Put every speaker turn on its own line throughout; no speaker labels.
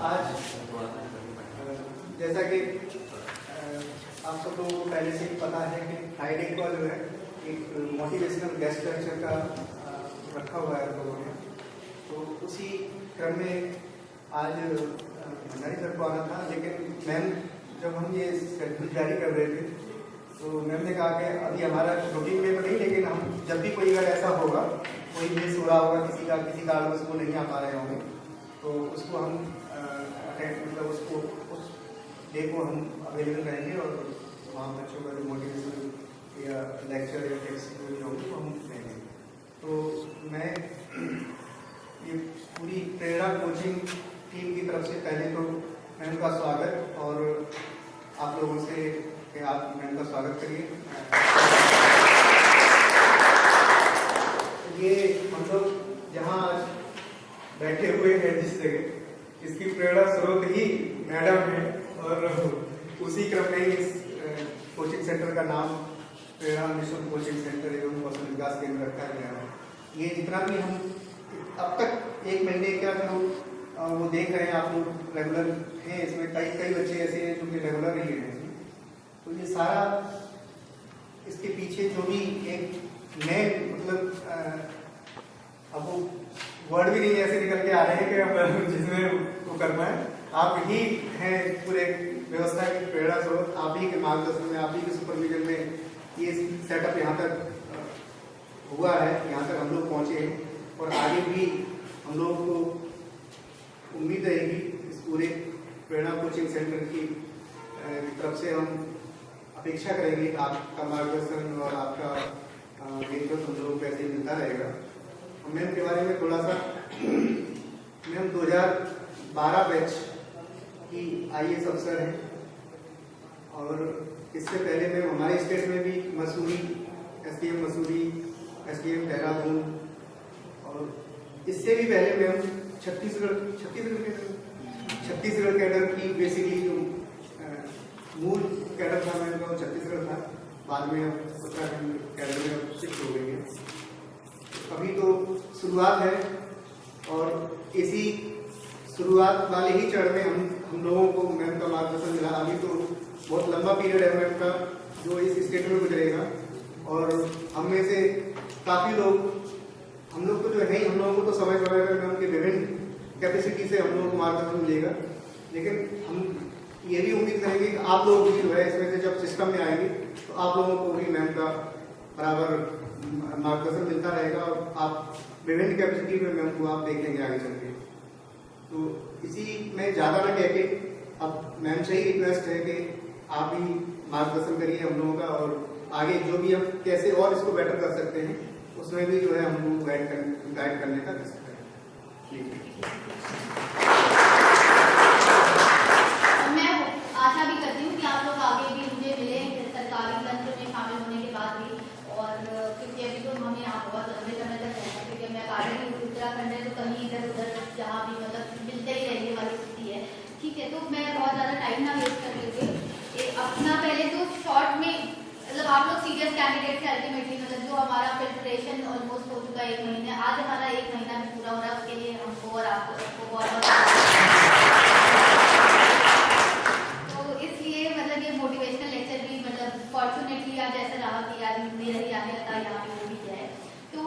आज जैसा कि आप सब लोगों को पहले से ही पता है कि फ्राइडे को जो है एक मोटिवेशनल गेस्ट लेक्चर का रखा हुआ है लोगों ने, तो उसी क्रम में आज भंडारी सर को आना था। लेकिन मैम जब हम ये शेड्यूल जारी कर रहे थे तो मैम ने कहा कि अभी हमारा रूटीन में तो नहीं, लेकिन हम जब भी कोई अगर ऐसा होगा, कोई मिस हो रहा होगा, किसी कारण उसको नहीं आ पा रहे होंगे, तो उसको हम मतलब उसको उस डे को हम अवेलेबल रहेंगे और वहाँ बच्चों का जो मोटिवेशन या लेक्चर या टेक्स्ट जो होंगे वो हम देंगे। तो मैं ये पूरी प्रेरणा कोचिंग टीम की तरफ से पहले तो मैम का स्वागत और आप लोगों से कि आप मैम का स्वागत करिए। ये हम लोग जहाँ आज बैठे हुए हैं जिस जगह, इसकी प्रेरणा स्रोत ही मैडम है और उसी क्रम में इस कोचिंग सेंटर का नाम प्रेरणा निःशुल्क कोचिंग सेंटर एवं कौशल विकास केंद्र रखा गया है। ये जितना भी हम अब तक एक महीने का जो वो देख रहे हैं, आप लोग रेगुलर हैं, इसमें कई बच्चे ऐसे हैं जो कि रेगुलर ही हैं। तो ये सारा इसके पीछे जो भी एक नए मतलब अब वो वर्ड भी नहीं ऐसे निकल के आ रहे हैं कि जिसमें वो करना है, आप ही हैं पूरे व्यवस्था की प्रेरणा स्रोत, आप ही के मार्गदर्शन में, आप ही के सुपरविजन में ये सेटअप यहाँ तक हुआ है, यहाँ तक हम लोग पहुँचे हैं और आगे भी हम लोग को उम्मीद रहेगी इस पूरे प्रेरणा कोचिंग सेंटर की तरफ से हम अपेक्षा करेंगे कि आपका मार्गदर्शन और आपका नेतृत्व हम लोगों को ऐसे ही मिलता रहेगा। मैम के बारे में थोड़ा सा, मैम 2012 बैच की IAS अफसर हैं और इससे पहले मैम हमारे स्टेट में भी मसूरी, SDM मसूरी, SDM देहरादून और इससे भी पहले मैम छत्तीसगढ़ कैडर की बेसिकली जो मूल कैडर था मैम का वो छत्तीसगढ़ था, बाद में उत्तराखंड कैडर में शिफ्ट हो गई है। अभी तो शुरुआत है और इसी शुरुआत वाले ही चरण में हम लोगों को मैम का मार्गदर्शन मिला। अभी तो बहुत लंबा पीरियड है मैम का जो इस स्टेट में गुजरेगा और हम में से काफ़ी लोग, हम लोग को जो है हम लोगों को तो समय समय पर मैम के विभिन्न कैपेसिटी से हम लोगों को मार्गदर्शन मिलेगा, लेकिन हम ये भी उम्मीद करेंगे कि आप लोग भी जो है इसमें से जब सिस्टम में आएंगे तो आप लोगों को भी मैम का बराबर मार्गदर्शन मिलता रहेगा और आप विभिन्न कैपेसिटी में मैम को आप देखेंगे आगे चल के। तो इसी में ज़्यादा ना कह के अब मैम से ही रिक्वेस्ट है कि आप ही मार्गदर्शन करिए हम लोगों का और आगे जो भी हम कैसे और इसको बेटर कर सकते हैं उसमें भी जो है हम लोग गाइड करने का कर सकते हैं।
मैं आशा भी करती हूँ कि आप लोग आगे भी मुझे मिले सरकारी तंत्र में शामिल होने के बाद भी, और क्योंकि अभी तो हम यहाँ बहुत लंबे समय तक रहते हैं, क्योंकि मैं अकेडमी उत्तराखंड है तो कहीं इधर उधर जहाँ भी मतलब मिलते ही रहने वाली स्थिति है। ठीक है, तो मैं बहुत ज़्यादा टाइम ना वेस्ट कर लीजिए अपना। पहले तो शॉर्ट में मतलब आप लोग सीरियस कैंडिडेट से अल्टीमेटली मतलब जो हमारा फिल्ट्रेशन ऑलमोस्ट हो चुका है 1 महीने, आज हमारा 1 महीना भी पूरा हो रहा है, उसके लिए हमको और आपको बहुत तो इसलिए मतलब ये मोटिवेशनल लेक्चर भी मतलब फॉर्चुनेटली आज ऐसा रहा कि आज मेरा ही आने लगा यहाँ पे हो भी जाए। तो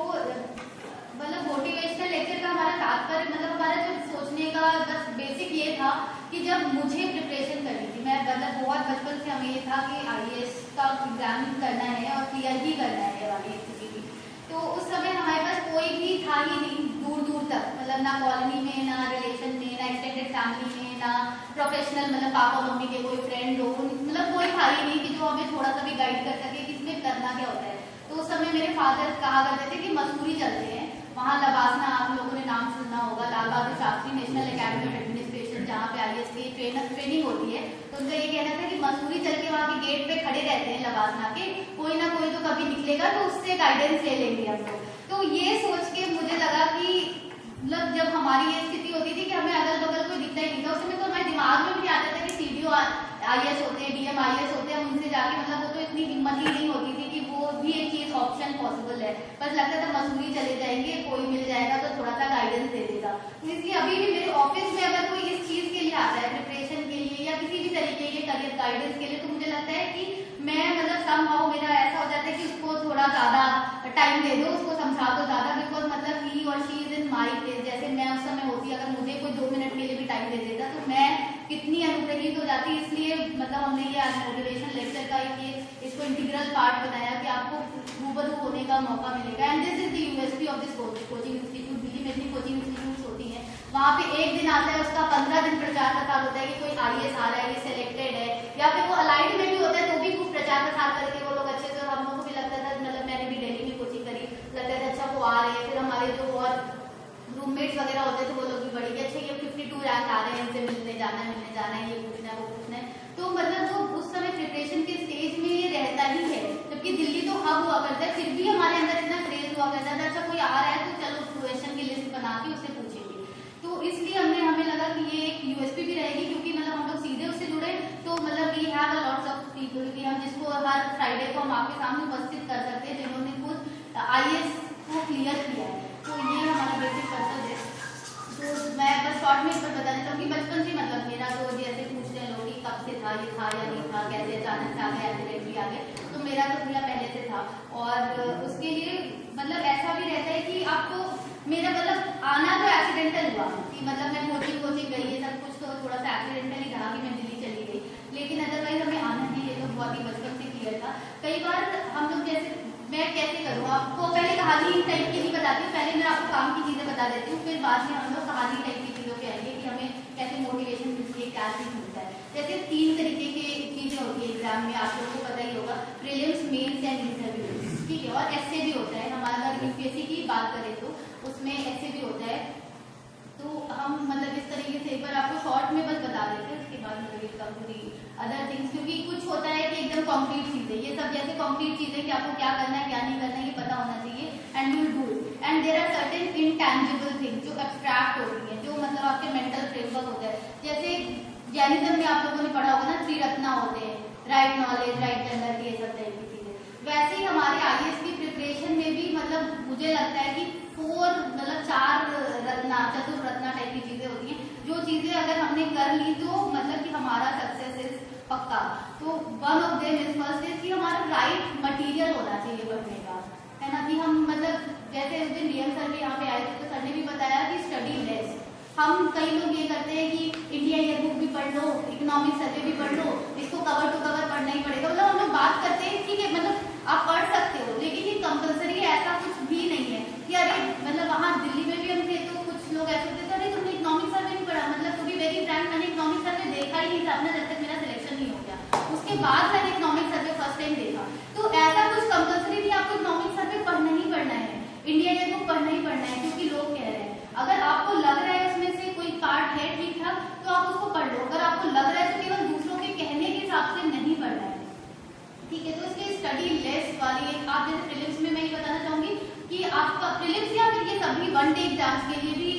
मतलब मोटिवेशनल लेक्चर का हमारा तात्पर्य मतलब हमारा जो सोचने का बस बेसिक ये था कि जब मुझे प्रिपरेशन करनी थी, मैं मतलब बहुत बचपन से हमें ये था कि IAS का एग्जाम करना है और क्लियर ही करना है वाली स्थिति थी। तो उस समय हमारे पास कोई भी था ही नहीं दूर दूर तक, मतलब ना कॉलोनी में, ना रिलेशन में, ना एक्सटेंडेड फैमिली में, ना प्रोफेशनल मतलब पापा मम्मी के कोई फ्रेंड हो, मतलब कोई था ही नहीं कि जो हमें थोड़ा सा भी गाइड कर सके कि इसमें करना क्या होता है। तो उस समय मेरे फादर कहा करते थे कि मसूरी चलते हैं, वहाँ लबासना आप लोगों ने नाम सुना होगा, Lal Bahadur Shastri national academy of administration, जहाँ पे IAS की ट्रेनिंग होती है। तो उनका ये कहना था कि मसूरी चल के वहाँ के गेट पे खड़े रहते हैं लबासना के, कोई ना कोई तो कभी निकलेगा तो उससे गाइडेंस ले लेंगे हम लोग। तो ये सोच के मुझे लगा कि मतलब जब हमारी ये स्थिति होती थी कि हमें अगल बगल कोई दिखता ही नहीं था, उस समय तो हमारे दिमाग में भी नहीं आता था कि CDO IAS होते हैं, DM IAS होते हैं, उनसे जाके मतलब वो तो इतनी हिम्मत ही नहीं होती थी कि वो भी एक चीज ऑप्शन पॉसिबल है। है, बस लगता था मसूरी चले जाएंगे, कोई मिल जाएगा तो थोड़ा सा गाइडेंस दे देगा। तो इसलिए अभी भी मेरे ऑफिस में अगर कोई इस चीज के लिए आता है, प्रिपरेशन के लिए या किसी भी तरीके के करियर गाइडेंस के लिए, तो मुझे लगता है कि मैं मतलब समहाउ मेरा ऐसा हो जाता है कि उसको थोड़ा ज्यादा टाइम दे दो, उसको समझा दो ज्यादा, बिकॉज मतलब ही और she is in my place. जैसे मैं उस समय होती, अगर मुझे कोई 2 मिनट के लिए भी टाइम दे देता तो मैं कितनी अनुग्रहित हो जाती। इसलिए मतलब हमने ये आज मोटिवेशन लेक्चर का ये इसको इंटीग्रल पार्ट बनाया कि आपको रूबरू होने का मौका मिलेगा। And this is the USP of this coaching institute. Delhi में इतनी कोचिंग इंस्टीट्यूट होती है, वहाँ पे एक दिन आता है, उसका 15 दिन प्रचार प्रसार होता है कि कोई IAS आ रहा है, ये सिलेक्टेड है, या फिर वो अलाइड में भी होता है तो भी खूब प्रचार प्रसार करके वो लोग अच्छे से, हम लोगों को भी लगता था, मतलब मैंने भी दिल्ली में कोचिंग करी, लगता था अच्छा वो आ रहे हैं। फिर हमारे जो और रूममेट्स वगैरह होते थे वो लोग भी बड़ी अच्छे, ये 52 रैंक आ रहे हैं, इनसे मिलने जाना है, ये पूछना है, वो पूछना है। तो मतलब वो उस समय प्रिपरेशन के स्टेज में ये रहता ही है, जबकि दिल्ली तो हब हुआ करता है, फिर भी हमारे अंदर इतना क्रेज हुआ करता था, अच्छा कोई आ रहा है तो चलो क्वेश्चन की लिस्ट बना के उससे पूछेंगे। तो इसलिए हमें लगा कि ये एक यूएसपी भी रहेगी, क्योंकि मतलब हम लोग सीधे उससे जुड़े, तो मतलब we have a lots of people कि हम जिसको हर फ्राइडे को हम आपके सामने उपस्थित कर सकते हैं, जिन्होंने खुद IAS को क्लियर किया है। तो ये हमारा बेसिक पर्पज है। तो मैं बस शॉर्ट में इस पर बताना चाहूँगी, बचपन से मतलब मेरा तो जैसे पूछते हैं लोग कि कब से था, ये था या नहीं था, कैसे अचानक से आ गया, एक्सीडेंटली आ गए, तो मेरा तो पूरा पहले से था। और उसके लिए मतलब ऐसा भी रहता है कि आपको मेरा मतलब आना तो एक्सीडेंटल हुआ कि मतलब मैं कोचिंग गई है, सब कुछ तो थोड़ा सा एक्सीडेंटल ही रहा कि मैं दिल्ली चली गई, लेकिन अदरवाइज हमें आना नहीं, ये तो बहुत ही बचपन से क्लियर था। कई बार हम लोग जैसे, मैं कैसे करूँ आपको पहले कहानी टाइप की नहीं बताती हूँ, पहले मैं आपको काम की चीजें बता देती हूँ, फिर बाद में हम लोग कहानी टाइप की चीजों पे आएंगे कि हमें कैसे मोटिवेशन मिलती है, क्या चीज मिलता है। जैसे 3 तरीके की चीजें होती है एग्जाम में, आप लोगों को पता ही होगा, प्रीलिम्स, मेंस एंड इंटरव्यू, ठीक है, और ऐसे भी होता है। हमारा अगर UPSC की बात करें तो उसमें ऐसे भी होता है। तो हम मतलब इस तरीके से एक बार आपको शॉर्ट में बस बता देते हैं, उसके बाद मतलब पूरी अदर थिंग्स, क्योंकि कुछ होता है कि एकदम कॉन्क्रीट चीजें, ये सब जैसे कॉन्क्रीट चीजें कि आपको क्या करना है क्या नहीं करना है ये पता होना चाहिए, and you do it. And there are certain intangible things जो एब्स्ट्रैक्ट होती हैं, जो मतलब आपके मेंटल फ्रेमवर्क होता है। जैसे जैनिज्म में आप लोगों ने पढ़ा होगा ना, 3 रत्ना होते हैं, राइट नॉलेज, राइट जेंडर, ये सब टाइप की चीजें। वैसे ही हमारे IAS की प्रिपरेशन में भी मतलब मुझे लगता है कि 4 रत्ना, चतुर रत्ना टाइप की चीजें होती हैं, जो चीजें अगर हमने कर ली तो मतलब कि हमारा सक्सेस इज पक्का। तो one of them is first is कि हमारा राइट मटेरियल होना चाहिए पढ़ने का, है ना, कि हम मतलब जैसे उस दिन DM सर भी यहाँ पे आए थे तो सर ने भी बताया कि स्टडी लेस। हम कई लोग ये करते हैं कि इंडिया ईयर बुक भी पढ़ लो, इकोनॉमिक सर्वे भी पढ़ लो, इसको कवर टू कवर पढ़ना ही पड़ेगा। मतलब हम लोग बात करते हैं ठीक है, मतलब आप पढ़ सकते हो, लेकिन ये कंपलसरी ऐसा कुछ भी नहीं है कि अरे मतलब वहाँ दिल्ली में भी हम थे तो कुछ लोग ऐसे होते थे, अरे तुमने इकोनॉमिक सर्वे नहीं पढ़ा, मतलब टू बी वेरी फ्रैंक मैंने इकोनॉमिक सर्वे देखा ही नहीं था अपना, जब तक मेरा सिलेक्शन नहीं हो गया, उसके बाद मैंने इकोनॉमिक सर्वे फर्स्ट टाइम देखा। तो ऐसा कुछ कंपलसरी नहीं, आपको इकोनॉमिक सर्वे पढ़ना ही पढ़ना है, इंडिया ईयर बुक पढ़ना ही पढ़ना है, क्योंकि लोग कह रहे हैं। अगर आपको लग रहा है उसमें से कोई पार्ट है ठीक ठाक तो आप उसको पढ़ लो, अगर आपको लग रहा है तो केवल दूसरों के कहने के हिसाब से नहीं पढ़ना है, ठीक है। तो इसलिए स्टडी लेस वाली एक आप जैसे प्रीलिम्स में मैं ये बताना चाहूंगी कि आपका प्रीलिम्स या फिर ये सभी 1 डे एग्जाम्स के लिए भी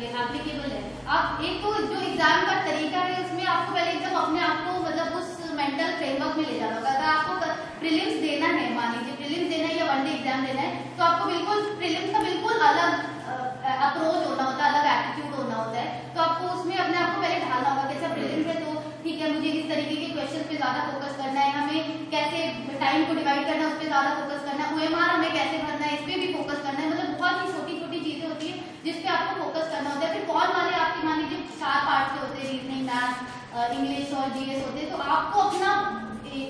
एप्लीकेबल है। आप एक तो जो एग्जाम का तरीका है उसमें आपको पहले एकदम अपने आप को मतलब उस मेंटल फ्रेमवर्क में ले जाना होगा। अगर आपको प्रीलिम्स देना है, मान लीजिए प्रीलिम्स देना है या 1 डे एग्जाम देना है, तो आपको बिल्कुल प्रीलिम्स का बिल्कुल अलग अप्रोच होना होता है, अलग एटीट्यूड होना होता है। तो आपको उसमें अपने आप को पहले ढालना होगा कि अच्छा प्रीलिम्स है तो ठीक है, मुझे किस तरीके के क्वेश्चन पे ज्यादा फोकस करना है, हमें कैसे टाइम को डिवाइड करना है उस पर ज्यादा फोकस करना है, OMR हमें कैसे भरना है इस पर भी फोकस करना है। मतलब बहुत ही छोटी छोटी चीजें होती है जिस पे आपको फोकस करना होता है। फिर कॉल वाले आपके मान लीजिए 4 पार्ट से होते हैं, रीजनिंग, मैथ्स, इंग्लिश और GS होते हैं। तो आपको अपना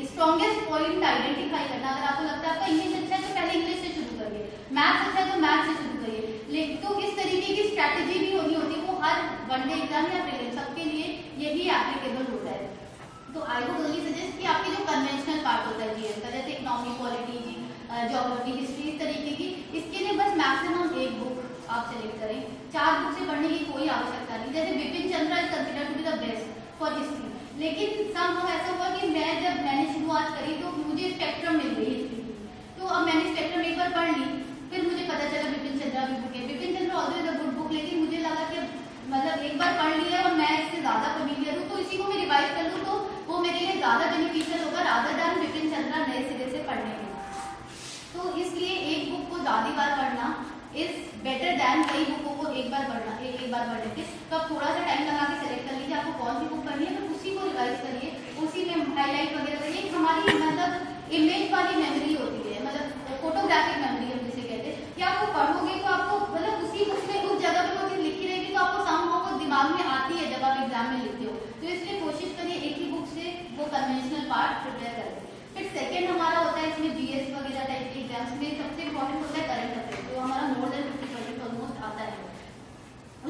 स्ट्रॉन्गेस्ट पॉइंट आइडेंटिफाई करना, अगर आपको लगता है आपका इंग्लिश अच्छा है तो पहले इंग्लिश से शुरू करिए, मैथ्स अच्छा है तो मैथ्स से शुरू करिए। लेकिन तो इस तरीके की स्ट्रैटेजी भी होनी होती है, वो हर 1 डे एग्जाम या प्रीलिम्स सबके लिए यही एप्लीकेबल होता है। तो आई वुड ओनली सजेस्ट कि आपके जो कन्वेंशनल पार्ट होता है GS का, जैसे इकोनॉमी, पॉलिटी, ज्योग्राफी, हिस्ट्री, इस तरीके की, इसके लिए बस मैक्सिमम 1 बुक आप सेलेक्ट करें, 4 बुक से पढ़ने की कोई आवश्यकता नहीं। जैसे Bipin Chandra is considered to be the best for history, लेकिन समहाउ ऐसा हुआ कि मैंने शुरुआत करी तो मुझे स्पेक्ट्रम मिल गई हिस्ट्री की, तो अब मैंने स्पेक्ट्रम एक बार पढ़ ली, फिर मुझे पता चला बिपिन चंद्रा भी बुक है। Bipin Chandra also is a good book, लेकिन मुझे लगा कि मतलब एक बार पढ़ लिया और मैं इससे ज्यादा फेमिलियर हूँ, तो इसी को मैं रिवाइज कर लूँ तो वो मेरे लिए ज्यादा बेनिफिशियल होगा रादर देन बिपिन चंद्रा नए सिरे से पढ़ने में। तो इसलिए एक बुक को ज्यादा बार पढ़ना इज बेटर दैन कई बुकों को एक बार पढ़ने के। तो आप थोड़ा सा टाइम लगा के सेलेक्ट कर लीजिए आपको कौन सी बुक पढ़नी है, तो उसी को रिवाइज करिए, उसी में हाईलाइट वगैरह करिए। हमारी मतलब इमेज वाली मेमोरी होती है, मतलब फोटोग्राफिक मेमोरी हम जिसे कहते हैं, कि आपको पढ़ोगे तो आपको मतलब उसी बुक में उस जगह पर वो चीज लिखी रहेगी तो आपको समहाउ वो दिमाग में आती है जब आप एग्जाम में लिखते हो। तो इसलिए कोशिश करिए एक ही बुक से वो कन्वेंशनल पार्ट प्रिपेयर करें। फिर सेकंड हमारा होता है इसमें जीएस वगैरह टाइप के एग्जाम्स में सबसे इंपॉर्टेंट होता है करंट अफेयर्स, तो हमारा मोर देन 50% ऑलमोस्ट आता है।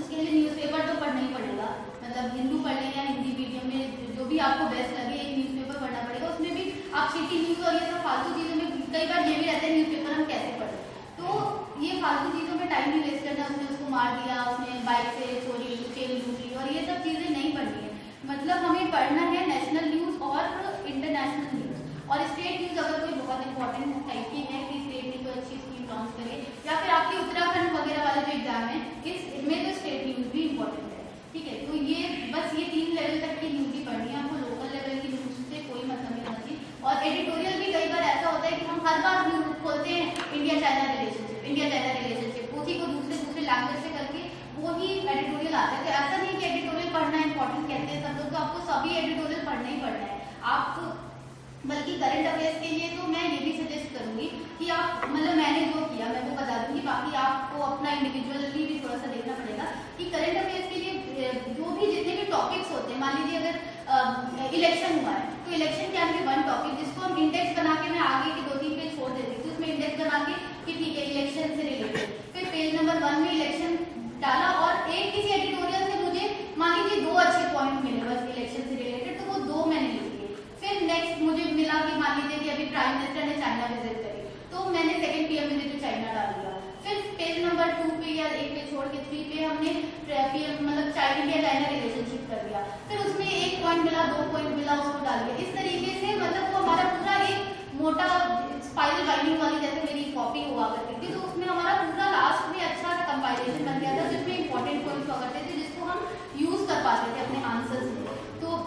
उसके लिए न्यूज़पेपर तो पढ़ना ही पड़ेगा, मतलब हिंदू पढ़ लें या हिंदी मीडियम में जो भी आपको बेस्ट लगे एक न्यूज़पेपर पढ़ना पड़ेगा। उसमें भी आप सिटी न्यूज़ और ये सब फालतू चीज़ों में कई बार ये भी रहता है न्यूज़पेपर हम कैसे पढ़ें, तो ये फालतू चीज़ों में टाइम नहीं वेस्ट करना, उसने उसको मार दिया, उसने बाइक से चोरी चेन लूट ली, और ये सब चीज़ें नहीं पढ़नी है। मतलब हमें पढ़ना है नेशनल न्यूज़ और इंटरनेशनल न्यूज़, और स्टेट न्यूज़ अगर कोई बहुत इंपॉर्टेंट टाइप की है कि स्टेट ने कोई अच्छी स्कीम लॉन्च करे, या फिर आपकी उत्तराखंड वगैरह वाले जो एग्जाम है इसमें तो स्टेट न्यूज़ भी इंपॉर्टेंट है, ठीक है। तो ये बस ये 3 लेवल तक की न्यूज़ ही पढ़नी है आपको, लोकल लेवल की न्यूज़ से कोई मतलब नहीं होना चाहिए। और एडिटोरियल भी कई बार ऐसा होता है कि हम हर बार न्यूज़ खोलते हैं इंडिया चाइना रिलेशनशिप, उसी को दूसरे लैंग्वेज से करके वही एडिटोरियल आता है। तो ऐसा नहीं कि एडिटोरियल पढ़ना इंपॉर्टेंट कहते हैं सब लोग, तो आपको सभी एडिटोरियल पढ़ना ही पढ़ना है आप। बल्कि करंट अफेयर्स के लिए तो मैं ये भी सजेस्ट करूंगी कि आप मतलब मैंने जो किया मैं वो बता दूंगी, बाकी आपको अपना इंडिविजुअली भी थोड़ा सा देखना पड़ेगा कि करंट अफेयर्स के लिए जो भी जितने भी टॉपिक्स होते हैं, मान लीजिए अगर इलेक्शन हुआ है तो election can be one topic जिसको हम इंडेक्स बना के मैं आगे के 2-3 पेज छोड़ देती थी, उसमें इंडेक्स बना के कि ठीक है इलेक्शन से रिलेटेड, फिर पेज नंबर 1 में इलेक्शन डाला और एक किसी एडिटोरियल से मुझे मान लीजिए 2 अच्छे पॉइंट मिले बस इलेक्शन से रिलेटेड, तो वो 2 मैंने लिख दिए। फिर नेक्स्ट मुझे मिला कि मान लीजिए कि अभी प्राइम मिनिस्टर ने चाइना विजिट करी, तो मैंने second PM visit to China डाल दिया। फिर पेज नंबर 2 पे या 1 पे छोड़ के 3 पे हमने पीएम मतलब इंडिया चाइना रिलेशनशिप कर दिया, फिर उसमें 1 पॉइंट मिला 2 पॉइंट मिला उसको डाल दिया। इस तरीके से मतलब वो हमारा पूरा एक मोटा स्पाइरल बाइंडिंग वाली जैसे मेरी कॉपी हुआ करती थी, तो उसमें हमारा पूरा लास्ट में अच्छा सा कंपाइलेशन बन गया था जिसमें इंपॉर्टेंट पॉइंट्स हुआ करते थे जिसको हम यूज कर पाते थे अपने आंसर्स में। तो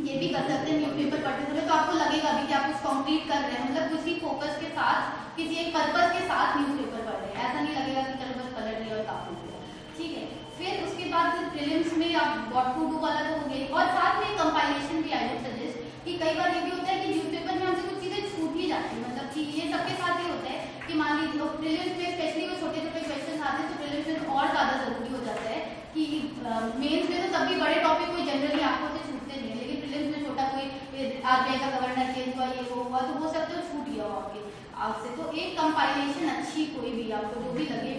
ये भी कर सकते हैं न्यूज़पेपर पढ़ते समय, तो आपको लगेगा भी कि आप कुछ कंप्लीट कर रहे हैं, मतलब किसी फोकस के साथ किसी एक पर्पस के साथ न्यूज़पेपर पढ़ रहे हैं, ऐसा नहीं लगेगा कि चलो बस पलट लिया और काफी हो गया, ठीक है। फिर उसके बाद प्रीलिम्स में आप व्हाट टू डू वाला तो हो गई, और साथ में कंपाइलेशन भी आई वुड सजेस्ट कि कई बार ये भी होता है कि न्यूज़पेपर में हमसे कुछ चीजें छूट ही जाती है, मतलब कि ये सबके साथ ही होता है कि मान लीजिए प्रीलिम्स में स्पेशली वो छोटे छोटे क्वेश्चन आते हैं, तो प्रीलिम्स में और ज्यादा जरूरी हो जाता है कि मेंस में तो सभी बड़े टॉपिक कोई जनरली आपको से छूटते नहीं है, लेकिन प्रीलिम्स में छोटा कोई आरबीआई का गवर्नर चेंज हुआ ये वो हुआ तो हो सकता है छूट गया हो आपसे। तो एक कंपाइलेशन अच्छी कोई भी आपको जो भी लगे,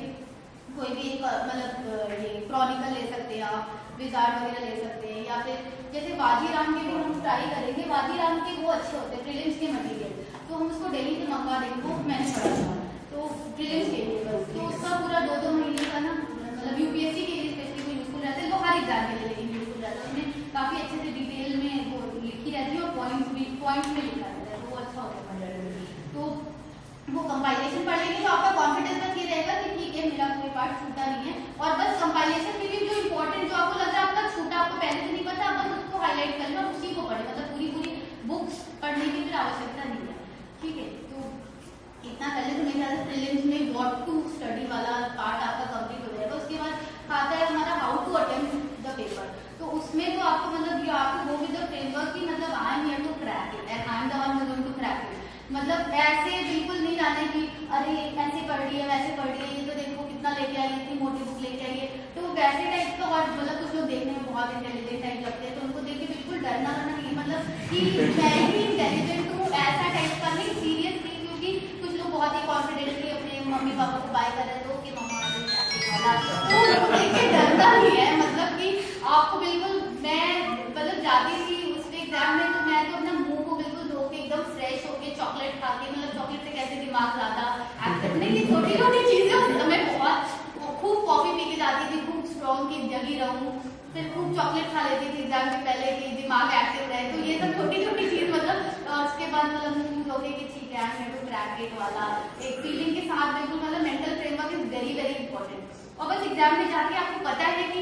कोई भी एक मतलब ये क्रॉनिकल ले सकते हैं आप, विजार्ड वगैरह ले सकते हैं, या फिर जैसे वाजीराम के भी हम ट्राई करेंगे, वाजीराम के वो अच्छे होते हैं प्रीलिम्स के मटेरियल, तो हम उसको डेली से मंगवा देंगे, वो मैंने पढ़ा था तो प्रीलिम्स के लिए बस, तो उसका पूरा 2-2 महीने का ना मतलब यूपीएससी के लिए स्पेशली वो यूजफुल रहता है, वो हर एग्जाम के लिए लेकिन यूजफुल रहता है, उसमें काफी अच्छे से डिटेल में वो लिखी रहती है और पॉइंट्स में लिखा रहता है, तो वो अच्छा होता है। तो वो कंपाइलेशन पढ़ लेंगे तो आपका कॉन्फिडेंस बस ये रहेगा कि ठीक है मेरा कोई पार्ट छूटा नहीं है, और बस कंपाइलेशन में भी जो इंपॉर्टेंट जो आपको लग रहा है आपका छूटा, आपको पहले से नहीं पता, आप बस उसको हाईलाइट कर लो, उसी को पढ़े, मतलब पूरी बुक्स पढ़ने की फिर आवश्यकता नहीं है, ठीक है। तो इतना कर ले तो मेरे ख्याल से प्रीलिम्स में व्हाट टू स्टडी वाला पार्ट आपका कंप्लीट हो जाएगा। उसके बाद आता है हमारा how to attempt the paper, तो उसमें तो आपको मतलब you have to go with the framework की मतलब I am here to crack it and I am the one who is going to crack it, मतलब ऐसे बिल्कुल नहीं जाना कि अरे ऐसे पढ़ रही है वैसे पढ़ रही है, ये तो देखो कितना लेके आई, इतनी मोटी बुक लेके आई है, तो वैसे टाइप का, और मतलब कुछ लोग देखने में बहुत इंटेलिजेंट टाइप लगते हैं तो उनको देख के बिल्कुल डरना नहीं, मतलब कि मैं ही इंटेलिजेंट हूँ ऐसा टाइप का नहीं, सीरियस नहीं, क्योंकि कुछ लोग बहुत ही कॉन्फिडेंटली अपने मम्मी पापा को बाय कर रहे हैं तो कि मम्मा तो देख के डरना नहीं है, मतलब कि आपको बिल्कुल मैं मतलब जाती थी उसके एग्जाम में तो मैं तो अपना मुंह को बिल्कुल धो के एकदम फ्रेश होके चॉकलेट खा के, मतलब चॉकलेट से कैसे दिमाग ज्यादा एक्टिव नहीं, ये छोटी छोटी चीजें उस समय बहुत खूब कॉफी पी के जाती थी, खूब स्ट्रॉन्ग की जगी रहूं, फिर खूब चॉकलेट खा लेती थी एग्जाम से पहले कि दिमाग एक्टिव रहे, तो ये सब छोटी छोटी चीज मतलब, और उसके बाद मतलब मुंह धोके कि ठीक है मैं तो क्रैक इट वाला एक फीलिंग के साथ बिल्कुल, मतलब mental framework is very very important. और बस एग्जाम में जाके आपको पता है कि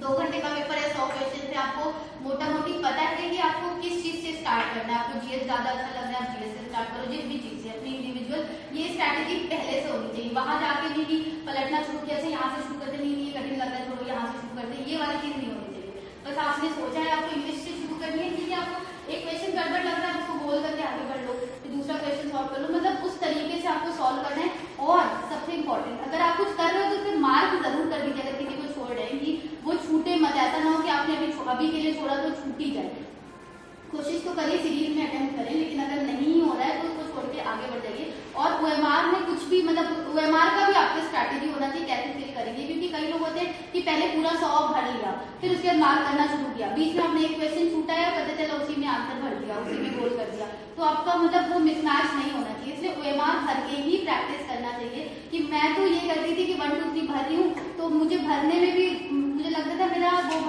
2 घंटे का पेपर है, 100 क्वेश्चन से आपको मोटा मोटी पता है कि आपको किस चीज से स्टार्ट करना है, आपको जीएस ज्यादा अच्छा लग रहा है आप जीएस से स्टार्ट करो, जिस भी चीज से अपनी इंडिविजुअल ये स्ट्रैटेजी पहले से होनी चाहिए। वहां जाके भी कि पलटना शुरू किया, अच्छा यहाँ से शुरू करते, नहीं ये कठिन लग रहा है, थोड़ा यहाँ से शुरू करते, ये वाली चीज नहीं होनी चाहिए। बस आपने सोचा है आपको इंग्लिश से शुरू करनी है, ठीक है, आपको एक क्वेश्चन गड़बड़ लग रहा है, उसको बोल करके आगे बढ़ लो, फिर दूसरा क्वेश्चन सॉल्व कर लो, मतलब उस तरीके से आपको सॉल्व करना है। और सबसे इंपॉर्टेंट, अगर आप कुछ कर रहे हो तो फिर मार्क जरूर कर दीजिए, अगर किसी को छोड़ रहे हैं कि वो छूटे मत, ऐसा ना हो कि आपने अभी के लिए छोड़ा तो छूट ही जाए। कोशिश तो करिए, सीरीज में अटेम्प्ट करें, लेकिन अगर नहीं हो रहा है तो उसको छोड़ के आगे बढ़ जाइए। और OMR में कुछ भी, मतलब OMR का भी आपकी स्ट्रैटेजी होना चाहिए, कैसे फिल करेंगे, क्योंकि कई लोग होते हैं कि पहले पूरा 100 भर लिया, फिर उसके बाद मार्क करना शुरू किया, बीच में आपने एक क्वेश्चन छूटा है, पता चला उसी में आंसर भर दिया, उसी में गोल कर दिया, तो आपका मतलब वो मिसमैच नहीं होना चाहिए। इसलिए OMR भर के ही प्रैक्टिस करना चाहिए। कि मैं तो ये करती थी कि 1 2 3 भर रही हूँ, तो मुझे भरने में भी मुझे लगता था मेरा वो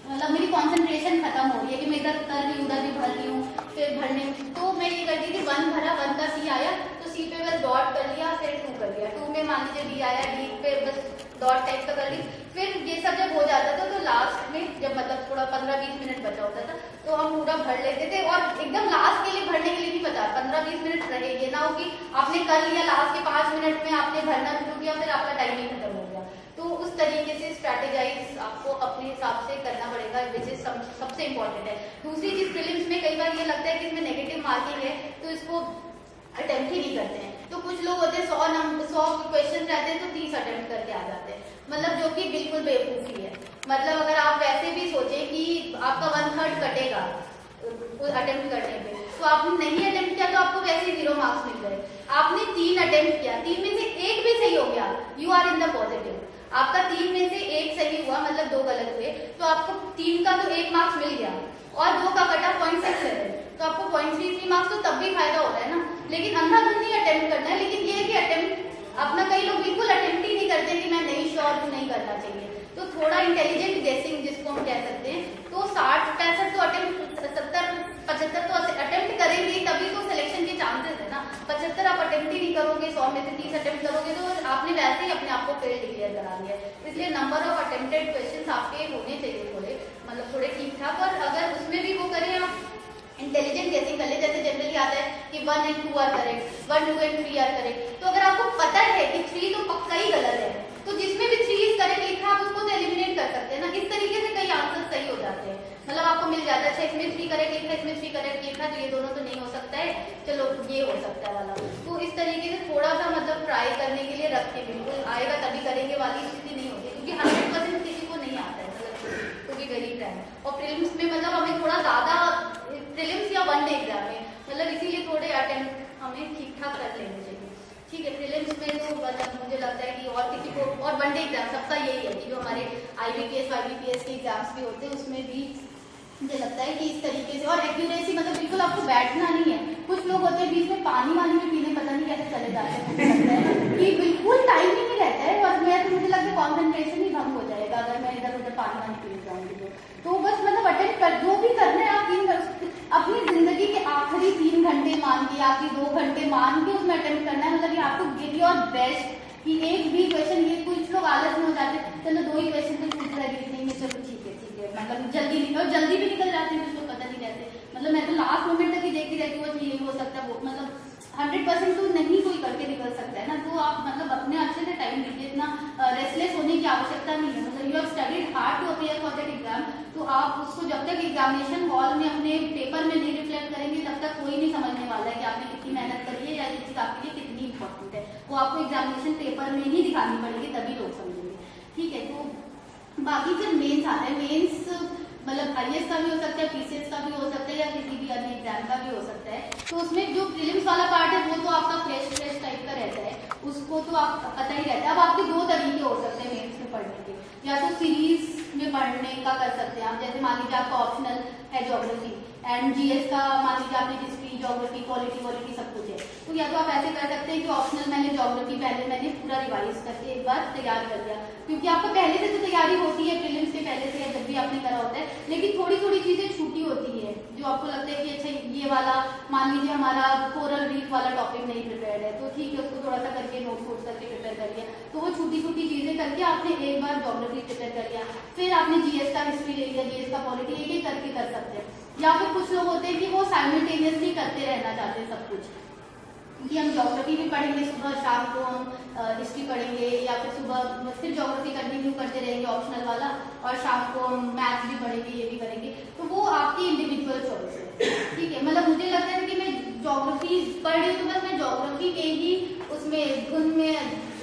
मतलब मेरी कंसंट्रेशन खत्म हो रही है कि मैं इधर कर रही हूँ, उधर भी भर रही हूँ, फिर भरने, तो मैं ये करती थी 1 भरा, 1 का C आया तो C पे बस डॉट कर लिया, फिर 2 कर लिया, 2 में मान लीजिए D आया, D पे बस डॉट टाइप का कर ली। फिर ये सब जब हो जाता था तो लास्ट में जब मतलब थोड़ा 15-20 मिनट बचा होता था तो हम पूरा भर लेते थे। और एकदम लास्ट के लिए भरने के लिए नहीं बचा, 15-20 मिनट रहे, ये ना हो कि आपने कर लिया, लास्ट के 5 मिनट में आपने भरना शुरू किया, फिर आपका टाइम ही खत्म हो गया। तो उस तरीके से स्ट्रैटेजाइज आपको अपने हिसाब से करना पड़ेगा, विच इज सबसे इंपॉर्टेंट है। दूसरी चीज, प्रीलिम्स में कई बार ये लगता है कि इसमें नेगेटिव मार्किंग है तो इसको अटेम्प्ट ही नहीं करते हैं। तो कुछ लोग होते हैं 100 क्वेश्चन रहते हैं तो 30 अटेम्प्ट करके आ जाते हैं, मतलब जो कि बिल्कुल बेवकूफी है। मतलब अगर आप वैसे भी सोचें कि आपका 1/3 कटेगा अटेम्प्ट करने पे, तो आपने नहीं अटेम्प्ट किया तो आपको वैसे ही 0 मार्क्स मिल गए। आपने 3 अटेम्प्ट किया, 3 में से 1 भी सही हो गया, you are in the positive. आपका 3 में से 1 सही हुआ, मतलब 2 गलत हुए, तो आपको 3 का तो 1 मार्क्स मिल गया और 2 का कटा 0.67, तो आपको 0.33 मार्क्स, तो तब भी फायदा हो रहा है ना। लेकिन अंधाधुंध नहीं अटेम्प्ट करना है, लेकिन ये है कि अटेम्प्ट अपना, कई लोग बिल्कुल अटेम्प्ट ही नहीं करते कि मैं नहीं श्योर हूँ, नहीं करना चाहिए। तो थोड़ा इंटेलिजेंट गेसिंग जिसको हम कह सकते हैं, तो 60-65 तो अटेम्प्ट, 70-75 तो अटेम्प्ट करेंगे, तभी तो सिलेक्शन के चांसेस है ना। 75 आप अटेम्प्ट ही नहीं करोगे, 100 में से 30 अटेम्प्ट करोगे तो आपने वैसे ही अपने आप को फेल डिक्लेयर करा लिया। इसलिए नंबर ऑफ अटेम्प्टेड क्वेश्चन आपके होने चाहिए थोड़े, मतलब थोड़े ठीक ठाक। और अगर उसमें भी वो करें आप इंटेलिजेंट गेसिंग कर ले, जैसे जनरली आता है कि 1 and 2 are correct, 1 2 and 3 are correct, तो अगर आपको पता है कि 3 तो पक्का ही गलत है, तो जिसमें भी 3 इज करेक्ट लिखा आप उसको तो एलिमिनेट कर सकते हैं ना। इस तरीके से कई आंसर सही हो जाते हैं, मतलब आपको मिल जाता है, अच्छा इसमें 3 करेक्ट लिखा, इसमें 3 करेक्ट लिखा, तो ये दोनों तो नहीं हो सकता है, चलो ये हो सकता है वाला। तो इस तरीके से थोड़ा सा मतलब ट्राई करने के लिए रखें, बिल्कुल आएगा तभी करेंगे वाली स्थिति नहीं होती, क्योंकि 100% किसी को नहीं आता है, तो भी वेरी टाइम। और प्रीलिम्स में मतलब हमें थोड़ा ज्यादा, प्रीलिम्स या 1 डे एग्जाम में, मतलब इसीलिए थोड़े अटेम्प्ट हमें ठीक ठाक कर लेने चाहिए। ठीक है, प्रीलिम्स में तो मतलब मुझे लगता है कि और किसी को, और 1 डे एग्जाम सबका यही है कि जो हमारे IBPS IBPS के एग्जाम्स भी होते हैं उसमें भी मुझे लगता है कि इस तरीके से, और एक्यूरेसी मतलब बिल्कुल आपको बैठना नहीं है। कुछ लोग होते हैं बीच में पानी वानी में पीने, पता नहीं कैसे चले जाते हैं कि बिल्कुल टाइम ही नहीं रहता है, और मैं तो मुझे लगता है कॉन्सेंट्रेशन ही भंग हो जाएगा अगर मैं इधर उधर पानी वानी पी जाऊंगी। तो बस मतलब अटेम्प्ट कर, जो भी करना है आप 3 अपनी जिंदगी के आखिरी 3 घंटे मान के, आपकी 2 घंटे मान के उसमें अटेम्प्ट करना है। मतलब ये आपको गिव योर बेस्ट कि एक भी क्वेश्चन, ये कुछ लोग आलस में हो जाते हैं, चलो 2 ही क्वेश्चन तो पूछ रहे लिखेंगे, चलो ठीक है, मतलब जल्दी निकल, जल्दी भी निकल जाते हैं कुछ लोग, पता नहीं कैसे। मतलब मैं तो लास्ट मोमेंट तक ही देखती रहती हूँ, ये हो सकता है वो, मतलब 100% तो नहीं कोई करके निकल सकता है ना। तो आप मतलब अपने अच्छे से टाइम दीजिए, इतना रेस्टलेस होने की आवश्यकता नहीं है। मतलब you have studied hard to appear for that exam, तो आप उसको जब तक एग्जामिनेशन हॉल में अपने पेपर में नहीं रिफ्लेक्ट करेंगे तब तक कोई नहीं समझने वाला है कि आपने कितनी मेहनत करी है या ये चीज आपके लिए कितनी इंपॉर्टेंट है। वो आपको एग्जामिनेशन पेपर में ही दिखानी पड़ेगी, तभी लोग समझेंगे। ठीक है, तो बाकी फिर मेंस आता है। मेंस मतलब IAS का भी हो सकता है, PCS का भी हो सकता है, या किसी भी अन्य एग्जाम का भी हो सकता है। तो उसमें जो प्रीलिम्स वाला पार्ट है वो तो आपका फ्रेश टाइप का रहता है, उसको तो आप पता ही रहता है। अब आपके 2 तरीके हो सकते हैं मेंस में पढ़ने के, या तो सीरीज में पढ़ने का कर सकते हैं आप, जैसे मान लीजिए आपका ऑप्शनल है ज्योग्राफी एंड GS का, मान लीजिए आपने हिस्ट्री, ज्योग्राफी, पॉलिटी सब कुछ है, तो या तो आप ऐसे कर सकते हैं कि ऑप्शनल मैंने ज्योग्राफी पहले मैंने पूरा रिवाइज करके एक बार तैयार कर दिया, क्योंकि आपको पहले से तो तैयारी होती है प्रीलिम्स के पहले से, जब भी आपने करा होता है, लेकिन थोड़ी थोड़ी चीजें छूटी होती है जो आपको लगता है कि अच्छा ये वाला, मान लीजिए हमारा कोरल रीफ वाला टॉपिक नहीं प्रिपेयर्ड है, तो ठीक है उसको थोड़ा सा करके नोट करके प्रिपेयर कर लिया। तो वो छोटी छोटी चीजें करके आपने एक बार ज्योग्राफी प्रिपेयर कर लिया, फिर आपने GS का हिस्ट्री ले लिया, GS का पॉलिटी, एक एक करके कर सकते हैं। या फिर कुछ लोग होते हैं कि वो साइमल्टेनियसली करते रहना चाहते हैं सब कुछ, कि हम ज्योग्राफी भी पढ़ेंगे सुबह शाम को, हम हिस्ट्री पढ़ेंगे या फिर सुबह सिर्फ ज्योग्राफी कंटिन्यू करते रहेंगे ऑप्शनल वाला, और शाम को मैथ्स भी पढ़ेंगे, ये भी करेंगे, तो वो आपकी इंडिविजुअल चॉइस है, ठीक है। मतलब मुझे लगता है कि मैं ज्योग्राफी पढ़ रही हूँ तो बस मैं ज्योग्राफी के ही उसमें धुन में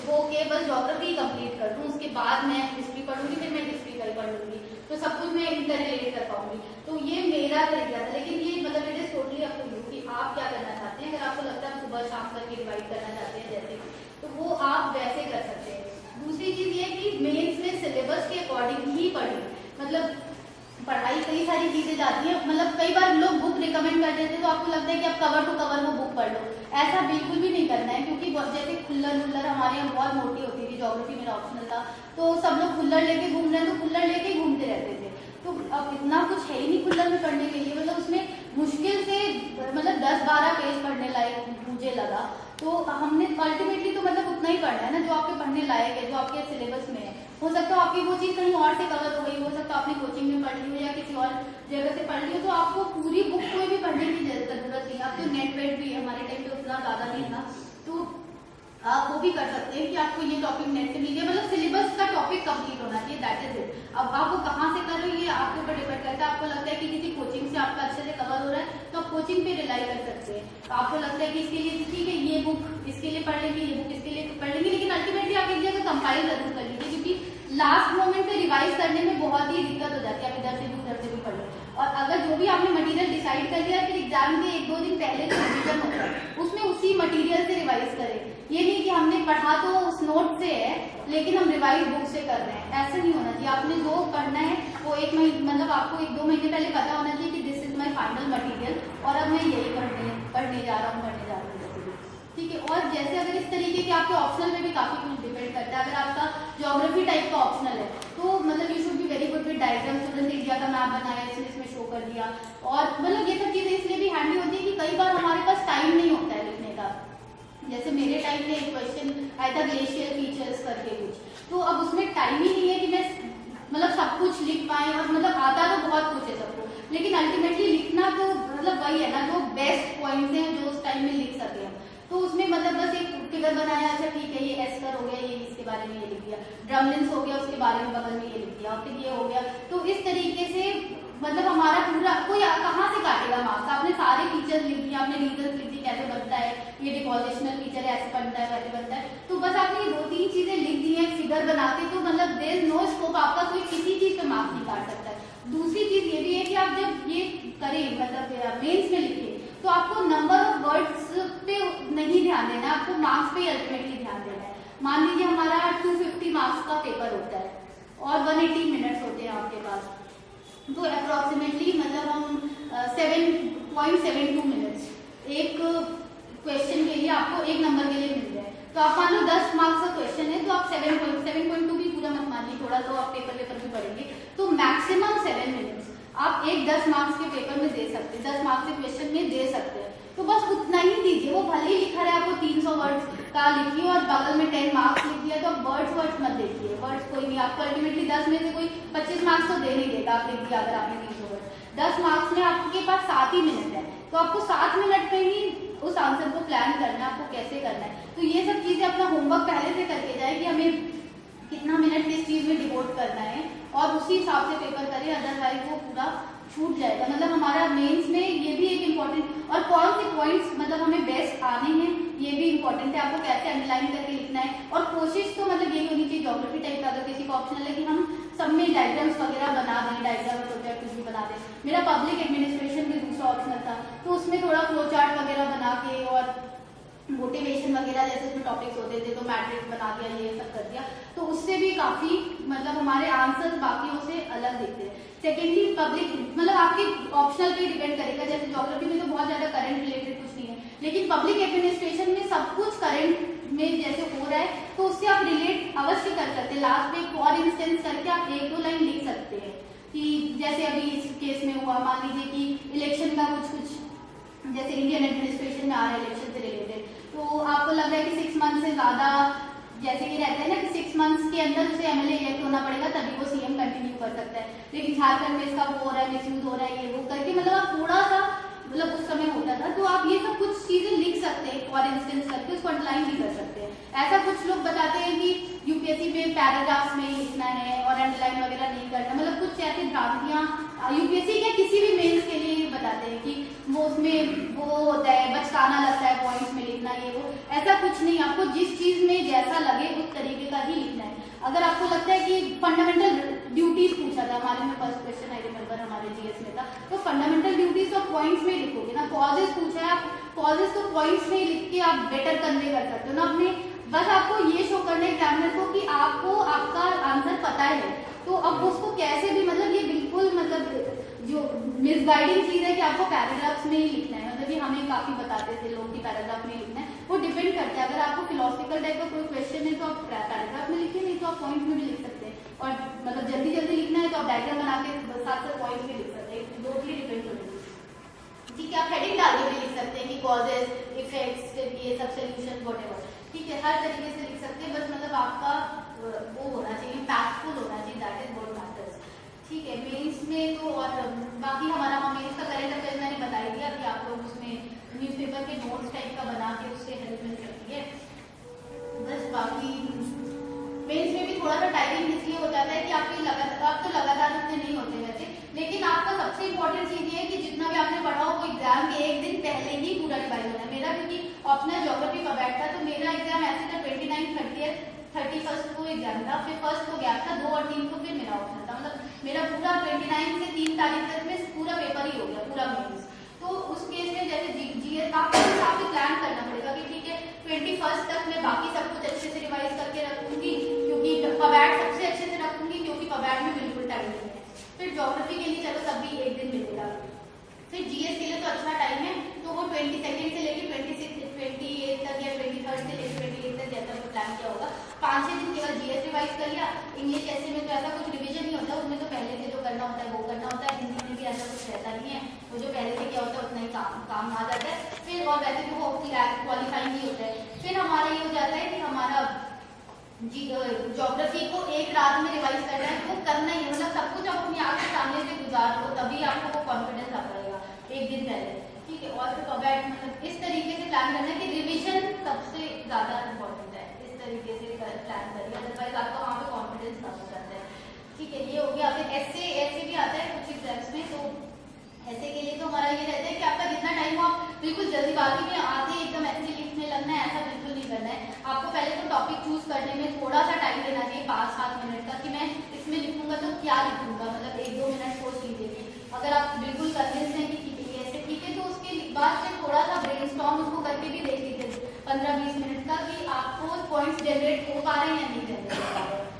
होके बस ज्योग्राफी कंप्लीट कर दूँ, उसके बाद मैं हिस्ट्री पढ़ूंगी, फिर मैं हिस्ट्री कल पढ़ लूंगी, तो सब कुछ मैं इंटर रिलेट कर पाऊंगी। तो ये मेरा तरीका था, लेकिन ये मतलब it is totally up to you कि आप क्या करना चाहते हैं। अगर आपको लगता है आप सुबह शाम करके डिवाइड करना चाहते हैं जैसे, तो वो आप वैसे कर सकते हैं। दूसरी चीज ये कि मेंस में सिलेबस के अकॉर्डिंग ही पढ़ें, मतलब पढ़ाई कई सारी चीजें जाती है, मतलब कई बार लोग बुक रिकमेंड कर देते हैं तो आपको लगता है कि आप कवर टू कवर वो बुक पढ़ लो, ऐसा बिल्कुल भी नहीं करना है, क्योंकि जैसे खुल्लर हमारे यहाँ बहुत मोटी होती थी, ज्योग्राफी मेरा ऑप्शनल था, तो सब लोग खुल्लर लेके घूम रहे हैं, तो खुल्लर लेके घूमते रहते थे, तो अब इतना कुछ है ही नहीं खुल्लर में पढ़ने के लिए, मतलब उसमें मुश्किल से मतलब 10-12 पेज पढ़ने लायक मुझे लगा, तो हमने अल्टीमेटली तो मतलब उतना ही पढ़ना है ना जो आपके पढ़ने लायक है, जो आपके सिलेबस में है। हो सकता है आपकी वो चीज़ कहीं और से कवर हो गई, हो सकता है आपने कोचिंग में पढ़ ली हो या किसी और जगह से पढ़ ली हो, तो आपको पूरी बुक कोई भी पढ़ने की जरूरत नहीं। आप तो नेट वेट भी हमारे टाइम पे उतना ज़्यादा नहीं था, तो आप वो भी कर सकते हैं कि आपको ये टॉपिक नेट से मिल गया, मतलब सिलेबस का टॉपिक कंप्लीट होना चाहिए, दैट इज इट। अब आप वो कहाँ से कर रहे हो ये आपके ऊपर डिपेंड करता है। आपको लगता है कि किसी कोचिंग से आपका अच्छे से कवर हो रहा है तो आप कोचिंग पे रिलाई कर सकते हैं। तो आपको लगता है कि इसके लिए ठीक है ये बुक इसके लिए पढ़ लेंगे, ये बुक इसके लिए पढ़ लेंगे, लेकिन अल्टीमेटली आप एक जगह कंपाइल जरूर कर लीजिए, क्योंकि लास्ट मोमेंट पे रिवाइज करने में बहुत ही दिक्कत हो जाती है। आप इधर से भी उधर से भी पढ़ लो, और अगर जो भी आपने मटेरियल डिसाइड कर लिया फिर एग्जाम के 1-2 दिन पहले जो रिवीजन होता है उसमें उसी मटेरियल से रिवाइज करें। ये नहीं कि हमने पढ़ा तो उस नोट से है लेकिन हम रिवाइज बुक से कर रहे हैं, ऐसा नहीं होना चाहिए। आपने जो पढ़ना है वो एक महीने मतलब आपको 1-2 महीने पहले पता होना चाहिए कि this is my final material और अब मैं यही पढ़ने जा रहा हूँ ठीक है। और जैसे अगर इस तरीके के आपके ऑप्शनल में भी काफी कुछ डिपेंड करता है, अगर आपका ज्योग्राफी टाइप का ऑप्शनल है तो मतलब you should be very good with diagram. Student India का मैप बनाया इसमें शो कर दिया, और मतलब ये सब चीजें इसलिए भी हैंडी होती है कि कई बार हमारे पास टाइम नहीं होता है लिखने का। जैसे मेरे टाइम में एक क्वेश्चन आया था ग्लेशियर फीचर्स करके कुछ, तो अब उसमें टाइम ही नहीं है कि मैं मतलब सब कुछ लिख पाए, और मतलब आता तो बहुत कुछ है सबको, लेकिन अल्टीमेटली लिखना तो मतलब वही है ना जो बेस्ट पॉइंट्स हैं जो उस टाइम में लिख सके हम। तो उसमें मतलब बस एक फिगर बनाया, अच्छा ठीक है ये एस्कर हो गया, ये इसके बारे में ये लिख दिया, ड्रमलिन्स हो गया उसके बारे में बगल में ये लिख दिया, और फिर ये हो गया। तो इस तरीके से मतलब हमारा पूरा कोई कहाँ से काटेगा मार्क्स। आपने सारे फीचर्स लिख दिए, आपने रीजन लिख दी कैसे बनता है, ये डिपोजिशनल फीचर है ऐसे बनता है वैसे बनता है, तो बस आपने 2-3 चीजें लिख दी है फिगर बनाते, तो मतलब देयर इज नो स्कोप, आपका कोई किसी चीज पे मार्क्स नहीं काट सकता है। दूसरी चीज ये भी है कि आप जब ये करें मतलब मेंस में लिखे तो आपको नंबर ऑफ वर्ड्स पे नहीं ध्यान देना है, आपको मार्क्स पे अल्टीमेटली ध्यान देना है। मान लीजिए हमारा 250 मार्क्स का पेपर होता है और 180 मिनट्स होते हैं आपके पास, तो अप्रोक्सीमेटली मतलब हम 7.72 मिनट्स एक क्वेश्चन के लिए आपको एक नंबर के लिए मिल जाए। तो आप मान लो 10 मार्क्स का क्वेश्चन है तो आप 7.2 भी पूरा मत मानिए, थोड़ा तो आप पेपर भी पढ़ेंगे, तो मैक्सिमम 7 मिनट्स आप एक 10 मार्क्स के पेपर में दे सकते हैं, 10 मार्क्स के क्वेश्चन में दे सकते हैं। तो बस उतना ही दीजिए, वो भले ही लिखा रहे आपको 300 वर्ड्स का लिखिए और बगल में 10 मार्क्स लिख दिया, तो आप वर्ड्स मत देखिए, वर्ड्स कोई नहीं, आपको अल्टीमेटली 10 में से कोई 25 मार्क्स तो दे नहीं देगा। आप लिख दिया अगर आपने 300 वर्ड, 10 मार्क्स में आपके पास 7 ही मिनट है, तो आपको 7 मिनट में ही उस आंसर को प्लान करना है, आपको कैसे करना है। तो ये सब चीजें अपना होमवर्क पहले से करके जाए कि हमें कितना मिनट किस चीज में डिवोट करना है और उसी हिसाब से पेपर करें, अदरवाइज वो पूरा छूट जाएगा। मतलब हमारा मेंस में ये भी एक इम्पोर्टेंट, और कौन से पॉइंट्स मतलब हमें बेस्ट आने हैं ये भी इम्पोर्टेंट है, आपको कैसे अंडरलाइन करके लिखना है। और कोशिश तो मतलब यही होनी चाहिए ज्योग्राफी टाइप का, अगर किसी को ऑप्शनल है कि हम सब में डायग्राम्स वगैरह बना दें, डायग्राम प्रोजेक्ट कुछ भी बना दें। मेरा पब्लिक एडमिनिस्ट्रेशन भी दूसरा ऑप्शनल था, तो उसमें थोड़ा फ्लो चार्ट वगैरह बना के और मोटिवेशन वगैरह जैसे उसमें टॉपिक्स होते थे तो मैट्रिक्स बना दिया, ये सब कर दिया, तो उससे भी काफी मतलब हमारे आंसर बाकियों से अलग दिखते हैं। सेकेंडली पब्लिक मतलब आपके ऑप्शनल पे डिपेंड करेगा, जैसे ज्योग्राफी में तो बहुत ज्यादा करंट रिलेटेड कुछ नहीं है, लेकिन पब्लिक एडमिनिस्ट्रेशन में सब कुछ करंट में जैसे हो रहा है तो उससे आप रिलेट अवश्य कर सकते हैं। लास्ट में फॉर इंस्टेंस करके आप 1-2 लाइन लिख सकते हैं कि जैसे अभी इस केस में हुआ, मान लीजिए कि इलेक्शन का कुछ जैसे इंडियन एडमिनिस्ट्रेशन में आ रहा है इलेक्शन से रिलेटेड, तो आपको लग रहा है कि 6 मंथ से ज्यादा जैसे कि रहता है ना कि 6 मंथ्स के अंदर उसे एमएलए इलेक्ट होना पड़ेगा तभी वो सीएम कंटिन्यू कर सकता है, लेकिन झारखंड में इसका वो हो रहा है, मिसयूज हो रहा है, ये वो करके मतलब आप थोड़ा सा मतलब उस समय होता था, तो आप ये सब कुछ चीजें लिख सकते हैं फॉर इंस्टेंस करके, उसको अंडरलाइन भी कर सकते हैं। ऐसा कुछ लोग बताते हैं कि यूपीएससी में पैराग्राफ्स में ही लिखना है और अंडरलाइन वगैरह नहीं करना, मतलब कुछ ऐसी भ्रांतियां यूपीएससी के किसी भी मेंस के लिए बताते हैं कि वो उसमें वो होता है, बचकाना लगता है पॉइंट्स में लिखना, ये वो। ऐसा कुछ नहीं, आपको जिस चीज में जैसा लगे उस तरीके का ही लिखना है। अगर आपको लगता है कि फंडामेंटल ड्यूटीज पूछा था हमारे में, फर्स्ट क्वेश्चन आई रिमेम्बर हमारे जीएस में था, तो फंडामेंटल ड्यूटीज तो पॉइंट्स में लिखोगे ना। कॉजेज पूछा है, आप कॉजेज तो पॉइंट्स में लिख के आप बेटर कन्वे कर सकते हो ना अपने, बस आपको ये शो करना है एग्जामिनर को कि आपको आपका आंसर पता है। तो अब उसको कैसे भी, मतलब ये बिल्कुल मतलब जो मिसगाइडिंग चीज है कि आपको पैराग्राफ्स में ही लिखना है, मतलब ये हमें काफी बताते थे लोग कि पैराग्राफ में लिखना है, वो डिपेंड करता है। अगर आपको फिलोसफिकल टाइप का कोई क्वेश्चन है तो आप पैराग्राफ में लिखिए, नहीं तो आप पॉइंट में भी लिख सकते हैं। और मतलब जल्दी जल्दी लिखना है तो आप डायग्राम बना के साथ साथ पॉइंट में लिख सकते हैं, टोटली डिपेंड करेगा। ठीक है, आप हेडिंग डाल के भी लिख सकते हैं कि कॉजेज, इफेक्ट्स, ये सब सोल्यूशन व्हाटएवर, ठीक है, हर तरीके से लिख सकते हैं। बस मतलब आपका वो होना चाहिए, इम्पैक्टफुल होना चाहिए, दैट इज व्हाट मैटर्स। ठीक है, मेंस में तो और बाकी हमारा मेंस का करंट अफेयर मैंने बता ही दिया कि आप लोग उसमें न्यूज़पेपर के नोट्स टाइप का बना के उससे हेल्प मिल सकती है। बस बाकी मेंस में भी थोड़ा सा टाइमिंग इसलिए हो जाता है कि आपके लगातार उतने नहीं होते वैसे, लेकिन आपका सबसे इंपॉर्टेंट चीज ये है कि जितना भी आपने पढ़ा हो वो एग्जाम के एक दिन पहले ही पूरा रिवाइज होना है। मेरा क्योंकि ऑप्शनल ज्योग्राफी का बैठ था, तो मेरा एग्जाम ऐसे था 29, 30, 31 को एग्जाम था, फिर 1 को गैप था, 2 और 3 को फिर मेरा ऑप्शनल था, मतलब मेरा पूरा 29 से 3 तारीख तक में पूरा पेपर ही हो गया, पूरा मेंस। तो उस केस में जैसे जीएस आपको हिसाब से प्लान करना पड़ेगा कि ठीक है 21 तक मैं बाकी सब कुछ अच्छे से रिवाइज करके रखूंगी, क्योंकि पबैट सबसे अच्छे से रखूंगी, क्योंकि पबैट में बिल्कुल टाइम नहीं है। फिर ज्योग्राफी के लिए चलो तब भी एक दिन मिलेगा, फिर जीएस के लिए तो अच्छा टाइम है, तो वो 22 से लेके 28 तक या 23 से लेके 28 तक जैसा भी प्लान किया होगा, 5-6 दिन केवल जीएस रिवाइज कर लिया। इंग्लिश ऐसे में तो ऐसा कुछ रिवीजन नहीं होता, उसमें तो पहले से जो करना होता है वो करना होता है। हिंदी में भी ऐसा कुछ रहता नहीं है, वो जो पहले से किया होता है उतना ही काम आ जाता है। फिर और वैसे तो वो क्वालिफाइंग ही होता है। फिर हमारा ये हो जाता है कि हमारा ज्योग्राफी को एक रात में रिवाइज करना है, वो करना ही है, मतलब सब कुछ आप अपनी आंख के सामने से गुजार लो, तभी आपको वो कॉन्फिडेंस आ पाएगा एक दिन पहले। ठीक है, और फिर पबैट मतलब इस तरीके से प्लान करना है कि रिवीजन सबसे ज्यादा इम्पोर्टेंट है, इस तरीके से प्लान करिए, अदरवाइज आपका वहाँ पे कॉन्फिडेंस कम हो जाता है। ठीक है, ये हो गया। फिर ऐसे भी आता है कुछ एग्जाम्स में, तो ऐसे के लिए तो हमारा ये रहता है कि आपका जितना टाइम हो आप बिल्कुल जल्दीबाजी में आते एकदम ऐसे लिखने लगना है, ऐसा बिल्कुल नहीं करना है। आपको पहले तो टॉपिक चूज करने में थोड़ा सा टाइम देना चाहिए, 5-7 मिनट का, कि मैं इसमें लिखूंगा तो क्या लिखूंगा, मतलब 1-2 मिनट सोच लीजिए। अगर आप बिल्कुल कन्विंस हैं कि ठीक है ऐसे ठीक है, तो उसके बाद फिर थोड़ा सा ब्रेनस्टॉर्म उसको करके भी देख लीजिए 15-20 मिनट का, कि आपको पॉइंट्स जनरेट हो पा रहे हैं या नहीं जनरेट हो पा रहे हैं।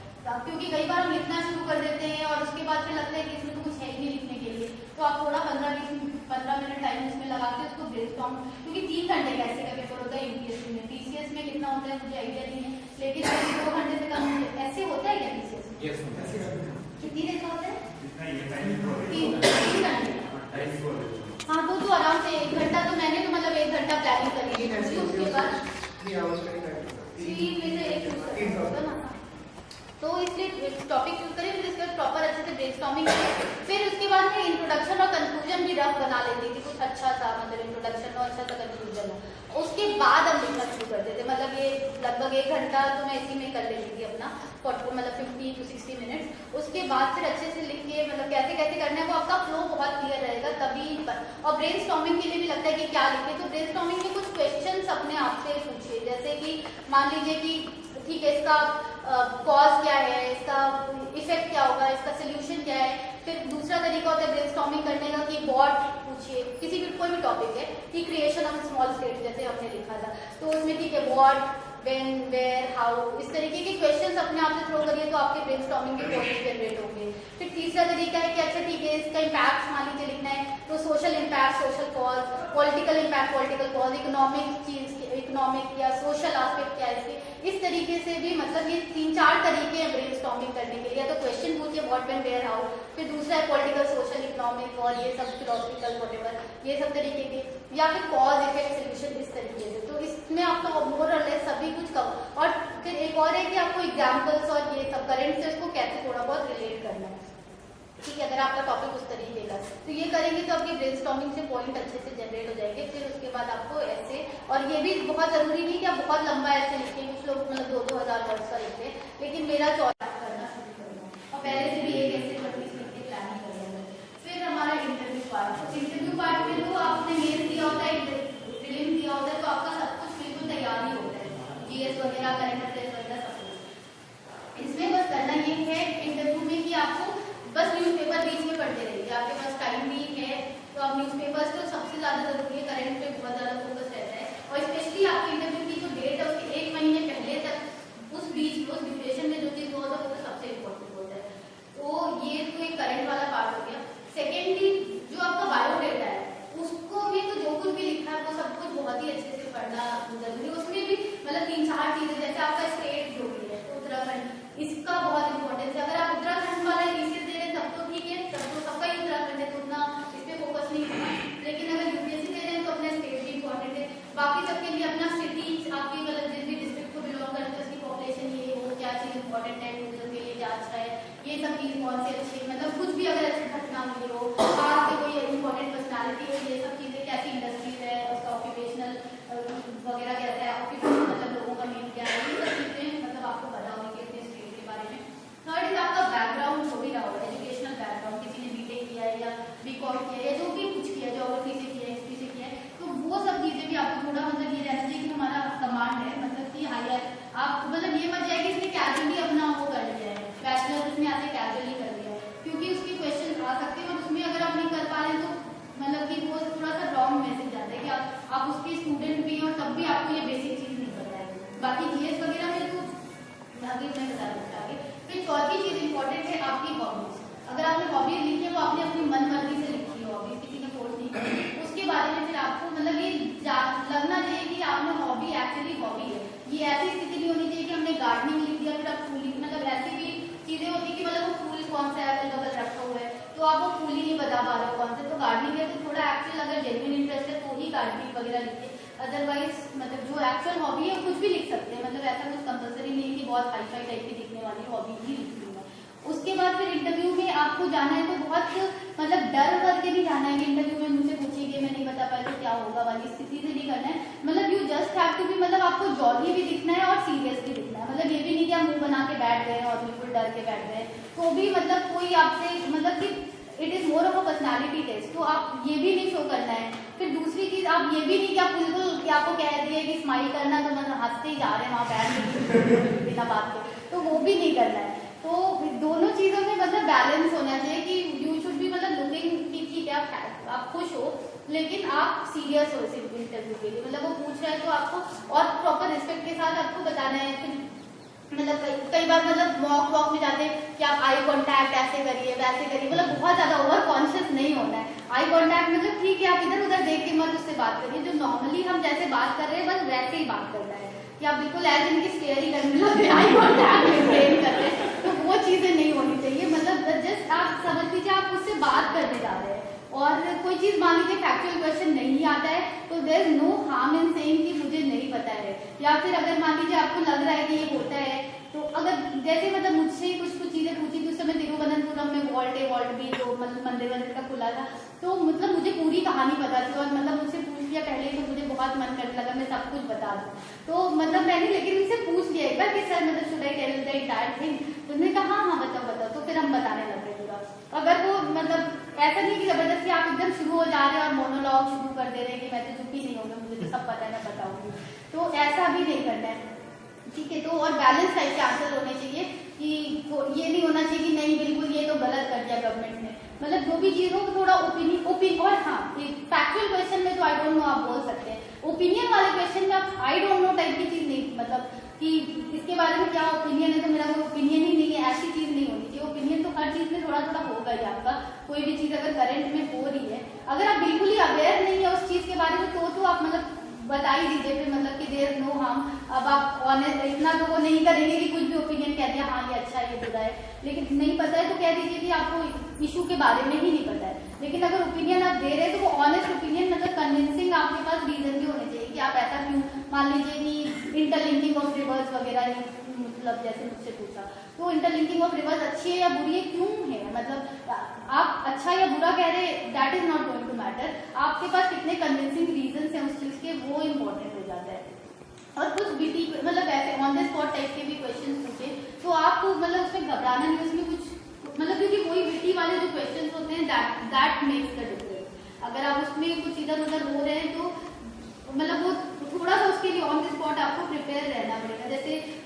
क्योंकि कई बार हम लिखना शुरू कर देते हैं और उसके बाद फिर लगता है कि इसमें तो कुछ है ही नहीं लिखने के लिए, तो आप थोड़ा 15 मिनट टाइम उसमें लगा के उसको ब्रेनस्टॉर्म, क्योंकि 3 घंटे का ऐसे का पेपर होता है यूपीएससी में, पीसीएस में कितना होता है मुझे आइडिया नहीं है, लेकिन 2 घंटे से कम ऐसे होता है क्या पीसीएस में? कितनी देर का होता है? 3 घंटे। हाँ, तो आराम से 1 घंटा, तो मैंने तो मतलब 1 घंटा प्लानिंग करी है, उसके बाद 3 में से 1 चूज करना होगा ना, तो इसलिए टॉपिक चूज करें, फिर इसके बाद प्रॉपर अच्छे से ब्रेनस्टॉर्मिंग करें। फिर उसके बाद मैं इंट्रोडक्शन और कंक्लूजन भी रफ बना लेती थी, कुछ अच्छा सा, मतलब इंट्रोडक्शन और अच्छा सा कंक्लूजन हो, उसके बाद हम लिखना शुरू कर देते। मतलब ये लगभग 1 घंटा तो मैं इसी में कर लेती थी अपना, मतलब 50 to 60 मिनट्स। उसके बाद फिर अच्छे से लिख के मतलब कैसे कैसे करना है वो आपका फ्लो बहुत क्लियर रहेगा तभी। और ब्रेनस्टॉर्मिंग के लिए भी लगता है कि क्या लिखे, तो ब्रेनस्टॉर्मिंग में कुछ क्वेश्चंस अपने आप से पूछिए, जैसे कि मान लीजिए कि ठीक है इसका कॉज क्या है, इसका इफेक्ट क्या होगा, इसका सोल्यूशन क्या है। फिर दूसरा तरीका होता है ब्रेनस्टॉर्मिंग करने का कि व्हाट पूछिए, किसी भी कोई भी टॉपिक है कि क्रिएशन ऑफ स्मॉल स्टेट जैसे हमने लिखा था, तो उसमें ठीक है व्हाट, व्हेन, वेयर, हाउ, इस तरीके के क्वेश्चंस अपने आप से थ्रो करिए तो आपके ब्रेनस्टॉर्मिंग के टॉपिक जनरेट होंगे। फिर तीसरा तरीका है कि अच्छा ठीक है इसका इम्पैक्ट मान लीजिए लिखना है, तो social impact, social cause, political impact, political cause, economic चीज, इकोनॉमिक या सोशल एस्पेक्ट क्या है इसके, इस तरीके से भी मतलब ये 3-4 तरीके हैं ब्रेनस्टॉर्मिंग करने के लिए। तो क्वेश्चन पूछिए व्हाट, व्हेन, वेयर, हाउ, फिर दूसरा है पॉलिटिकल, सोशल, इकोनॉमिक और ये सब फिलोसफिकल व्हाटएवर, ये सब तरीके के, या फिर कॉज, इफेक्ट, सोल्यूशन, इस तरीके से। तो इसमें आपका मोर और लेस सभी कुछ कवर। और फिर एक और है कि आपको एग्जाम्पल्स और ये सब करंट से उसको कैसे थोड़ा बहुत रिलेट करना है। ठीक है, अगर आपका टॉपिक उस तरीके का तो ये करेंगे तो आपकी ब्रेनस्टॉर्मिंग से पॉइंट अच्छे से जनरेट हो जाएंगे। फिर उसके बाद आपको ऐसे, और ये भी बहुत जरूरी नहीं कि आप बहुत लंबा ऐसे लिखें, कुछ लोग मतलब 2-2000 वर्ड्स का लिखते हैं, लेकिन मेरा चॉइस करना शुरू करूँगा और पहले से भी एक ऐसे 25 मिनट की प्लानिंग करेंगे। फिर हमारा इंटरव्यू पार्ट, तो इंटरव्यू पार्ट में तो आपने मेल दिया होता है, फिल्म दिया होता है, तो आपका सब कुछ बिल्कुल तैयार ही होता है, जीएस वगैरह, करंट अफेयर्स वगैरह सब कुछ। इसमें बस करना ये है इंटरव्यू में कि आपको बस न्यूज़पेपर बीच में पढ़ते रहिए, आपके पास टाइम भी है तो आप न्यूज़पेपर्स तो सबसे ज्यादा जरूरी है, करंट पे बहुत ज्यादा फोकस रहता है, और स्पेशली आपके इंटरव्यू की जो डेट है उसके 1 महीने पहले तक उस बीच उस ड्यूरेशन में जो चीज हुआ था वो तो सबसे इम्पोर्टेंट होता है। तो ये तो एक करंट वाला पार्ट हो गया। सेकेंडली जो आपका बायोडेटा है उसको भी तो जो कुछ भी लिखा है वो सब कुछ बहुत ही अच्छे से पढ़ना जरूरी है। उसमें भी मतलब 3-4 चीजें, जैसे आपका स्टेट जो भी है उत्तराखंड, इसका बहुत इंपॉर्टेंस है। अगर आप उत्तराखंड वाला ईसीएस दे रहे हैं तब तो ठीक है, तब तो सबका ही उत्तराखंड है तो उतना इस पे फोकस नहीं करना, लेकिन अगर यूपीएससी दे रहे हैं तो अपना स्टेट भी इंपॉर्टेंट है। बाकी सबके लिए अपना सिटी, आपकी मतलब जिस भी डिस्ट्रिक्ट को बिलोंग करते हैं उसकी पॉपुलेशन ये वो क्या चीज इंपॉर्टेंट है, टूरिज्म के लिए क्या अच्छा है, ये सब चीज कौन से अच्छी, मतलब कुछ भी अगर अच्छी घटना हुई हो, आज के कोई इंपॉर्टेंट पर्सनालिटी हो, ये सब चीजें, कैसी इंडस्ट्रीज है, उसका ऑक्यूपेशनल वगैरह कैसा है, ऑक्यूपेशन मतलब लोगों का मेन क्या है, ये सब चीजें मतलब आपको पता होनी चाहिए अपने स्टेट के बारे में। थर्ड इज आपका बैकग्राउंड जो भी रहा होगा, एजुकेशनल बैकग्राउंड, किसी ने बीटेक किया है या बीकॉम किया है या जो भी कुछ किया है, ज्योग्राफी से किया है, हिस्ट्री से किया है, तो वो सब चीजें भी आपको थोड़ा मतलब ये रहना चाहिए कि हमारा कमांड है, मतलब कि हायर आप मतलब ये मत जाए कि इसने कैजुअली अपना वो कर लिया है, बैचलर इसने ऐसे कैजुअली कर लिया है, क्योंकि उसके क्वेश्चन आ सकते हैं और उसमें अगर आप नहीं कर पा रहे तो मतलब कि वो थोड़ा सा रॉन्ग मैसेज आता है कि आप उसके स्टूडेंट भी और तब भी आपको ये बेसिक चीज नहीं पता है। बाकी जीएस वगैरह में तो आगे मैं बता दूंगा आगे। फिर चौथी चीज इंपॉर्टेंट है आपकी हॉबीज। अगर आपने हॉबी लिखी है वो आपने अपनी मन मर्जी से लिखी है, हॉबीज किसी ने फोर्स नहीं की, उसके बारे में फिर आपको मतलब ये लगना चाहिए कि आपने हॉबी एक्चुअली हॉबी है। ये ऐसी स्थिति नहीं होनी चाहिए कि हमने गार्डनिंग लिख दिया फिर आप फूल, मतलब ऐसी भी चीजें होती है कि मतलब वो फूल कौन सा है अगल बगल रखा हुआ है तो आप वो फूल ही नहीं बता पा रहे हो कौन से, तो गार्डनिंग है तो थोड़ा एक्चुअल अगर जेन्युइन इंटरेस्ट है तो ही गार्डनिंग वगैरह लिखिए, अदरवाइज मतलब जो एक्चुअल हॉबी है कुछ भी लिख सकते हैं, मतलब ऐसा कुछ कंपलसरी नहीं है कि बहुत हाई फाई टाइप की दिखने वाली हॉबी ही लिखनी है। उसके बाद फिर इंटरव्यू में आपको जाना है तो बहुत मतलब डर करके नहीं जाना है कि इंटरव्यू में मुझसे पूछेंगे मैं नहीं बता पाई तो क्या होगा वाली स्थिति से नहीं करना है, मतलब you just have to be, मतलब आपको जॉली भी दिखना है और सीरियस भी दिखना है, मतलब ये भी नहीं कि आप मुंह बना के बैठ गए और बिल्कुल डर के बैठ गए तो भी मतलब कोई आपसे मतलब कि it is more of a personality test, तो आप ये भी नहीं शो करना है। फिर दूसरी चीज आप ये भी नहीं कि आप बिल्कुल कि आपको कह दिए कि स्माइल करना तो मतलब हंसते ही जा रहे हैं वहां बैठ बिना बात के, तो वो भी नहीं करना है। तो दोनों चीजों में मतलब बैलेंस होना चाहिए कि यू शुड भी मतलब लुकिंग कि ठीक है आप खुश हो लेकिन आप सीरियस हो सिर्फ इंटरव्यू के लिए, मतलब वो पूछ रहे हैं तो आपको और प्रॉपर रिस्पेक्ट के साथ आपको बताना है। फिर मतलब कई बार मतलब वॉक में जाते हैं कि आप आई कांटेक्ट ऐसे करिए वैसे करिए, मतलब बहुत ज्यादा ओवर कॉन्शियस नहीं होना है। आई कांटेक्ट मतलब ठीक है आप इधर उधर देख के मत उससे बात करिए, जो नॉर्मली हम जैसे बात कर रहे हैं बस वैसे ही बात करना है कि आप बिल्कुल एज इनकी स्टेयर ही करने लगे आई कांटेक्ट मेंटेन कर रहे हैं, तो वो चीजें नहीं होनी चाहिए। मतलब जस्ट आप समझ लीजिए आप उससे बात करने जा रहे हैं और कोई चीज मान लीजिए फैक्चुअल क्वेश्चन नहीं आता है तो there is no harm in saying कि मुझे नहीं पता है, या फिर अगर मान लीजिए आपको लग रहा है कि ये होता है तो अगर जैसे मतलब मुझसे ही कुछ चीजें पूछी थी उस समय तिरुवनंतपुरम में वॉल्ट बी तो मतलब मंदिर का खुला था, तो मतलब मुझे पूरी कहानी पता थी और मतलब मुझसे पूछ लिया पहले तो मुझे बहुत मन करने लगा मैं सब कुछ बता दूं, तो मतलब मैंने लेकिन उनसे पूछ लिया एक बार कि सर मतलब should I tell the entire thing, तो उन्होंने कहा हाँ बताओ, तो फिर हम बताने लग गए पूरा। अगर वो मतलब ऐसा नहीं कि जबरदस्ती आप एकदम शुरू हो जा रहे हैं और मोनोलॉग शुरू कर दे रहे हैं कि मैं तो चुप ही नहीं होगा मुझे तो सब पता है मैं बताऊंगी, तो ऐसा भी नहीं करना है, ठीक है। तो और बैलेंस टाइप के आंसर होने चाहिए कि ये नहीं होना चाहिए कि नहीं बिल्कुल ये तो गलत कर दिया गवर्नमेंट ने, मतलब जो भी चीज हो थोड़ा ओपिनियन और हाँ फैक्चुअल क्वेश्चन में तो आई डोंट नो आप बोल सकते हैं, ओपिनियन वाले क्वेश्चन में आप आई डोंट नो टाइप की चीज नहीं, मतलब कि इसके बारे में क्या ओपिनियन है तो मेरा कोई ओपिनियन ही नहीं है, ऐसी चीज नहीं होनी चाहिए। ओपिनियन तो हर चीज में थोड़ा थोड़ा होगा ही आपका, कोई भी चीज अगर करंट में हो रही है अगर आप बिल्कुल ही अवेयर नहीं है उस चीज के बारे में तो आप मतलब बता ही दीजिए फिर, मतलब कि देयर नो हार्म। अब आप ऑनेस्ट इतना तो वो नहीं करेंगे कि कुछ भी ओपिनियन कह दिया हाँ ये अच्छा है ये बुरा है, लेकिन नहीं पता है तो कह दीजिए कि आपको इशू के बारे में ही नहीं पता है, लेकिन अगर ओपिनियन आप दे रहे हैं तो वो ऑनेस्ट ओपिनियन मतलब कन्विंसिंग आपके पास रीजन भी होने चाहिए कि आप ऐसा क्यों, मान लीजिए कि इंटरलिंकिंग ऑफ रिवर्स वगैरह मतलब जैसे मुझसे पूछा, तो इंटरलिंकिंग ऑफ रिवर्स अच्छी है या बुरी है, क्यों है, मतलब आप अच्छा या बुरा कह रहे हैं, that is not going to matter, आपके पास कितने कन्विंसिंग रीजन हैं उस चीज के, वो इम्पोर्टेंट हो जाता है। और कुछ विटी मतलब ऐसे ऑन द स्पॉट टाइप के भी क्वेश्चन पूछे तो आपको मतलब उसमें घबराना नहीं, उसमें कुछ मतलब क्योंकि वही विटी वाले जो क्वेश्चन होते हैं दैट मेक्स द डिफरेंस। अगर आप उसमें कुछ इधर उधर हो रहे हैं तो मतलब वो थोड़ा सा उसके लिए ऑन द स्पॉट आपको प्रिपेयर रहना पड़ेगा। जैसे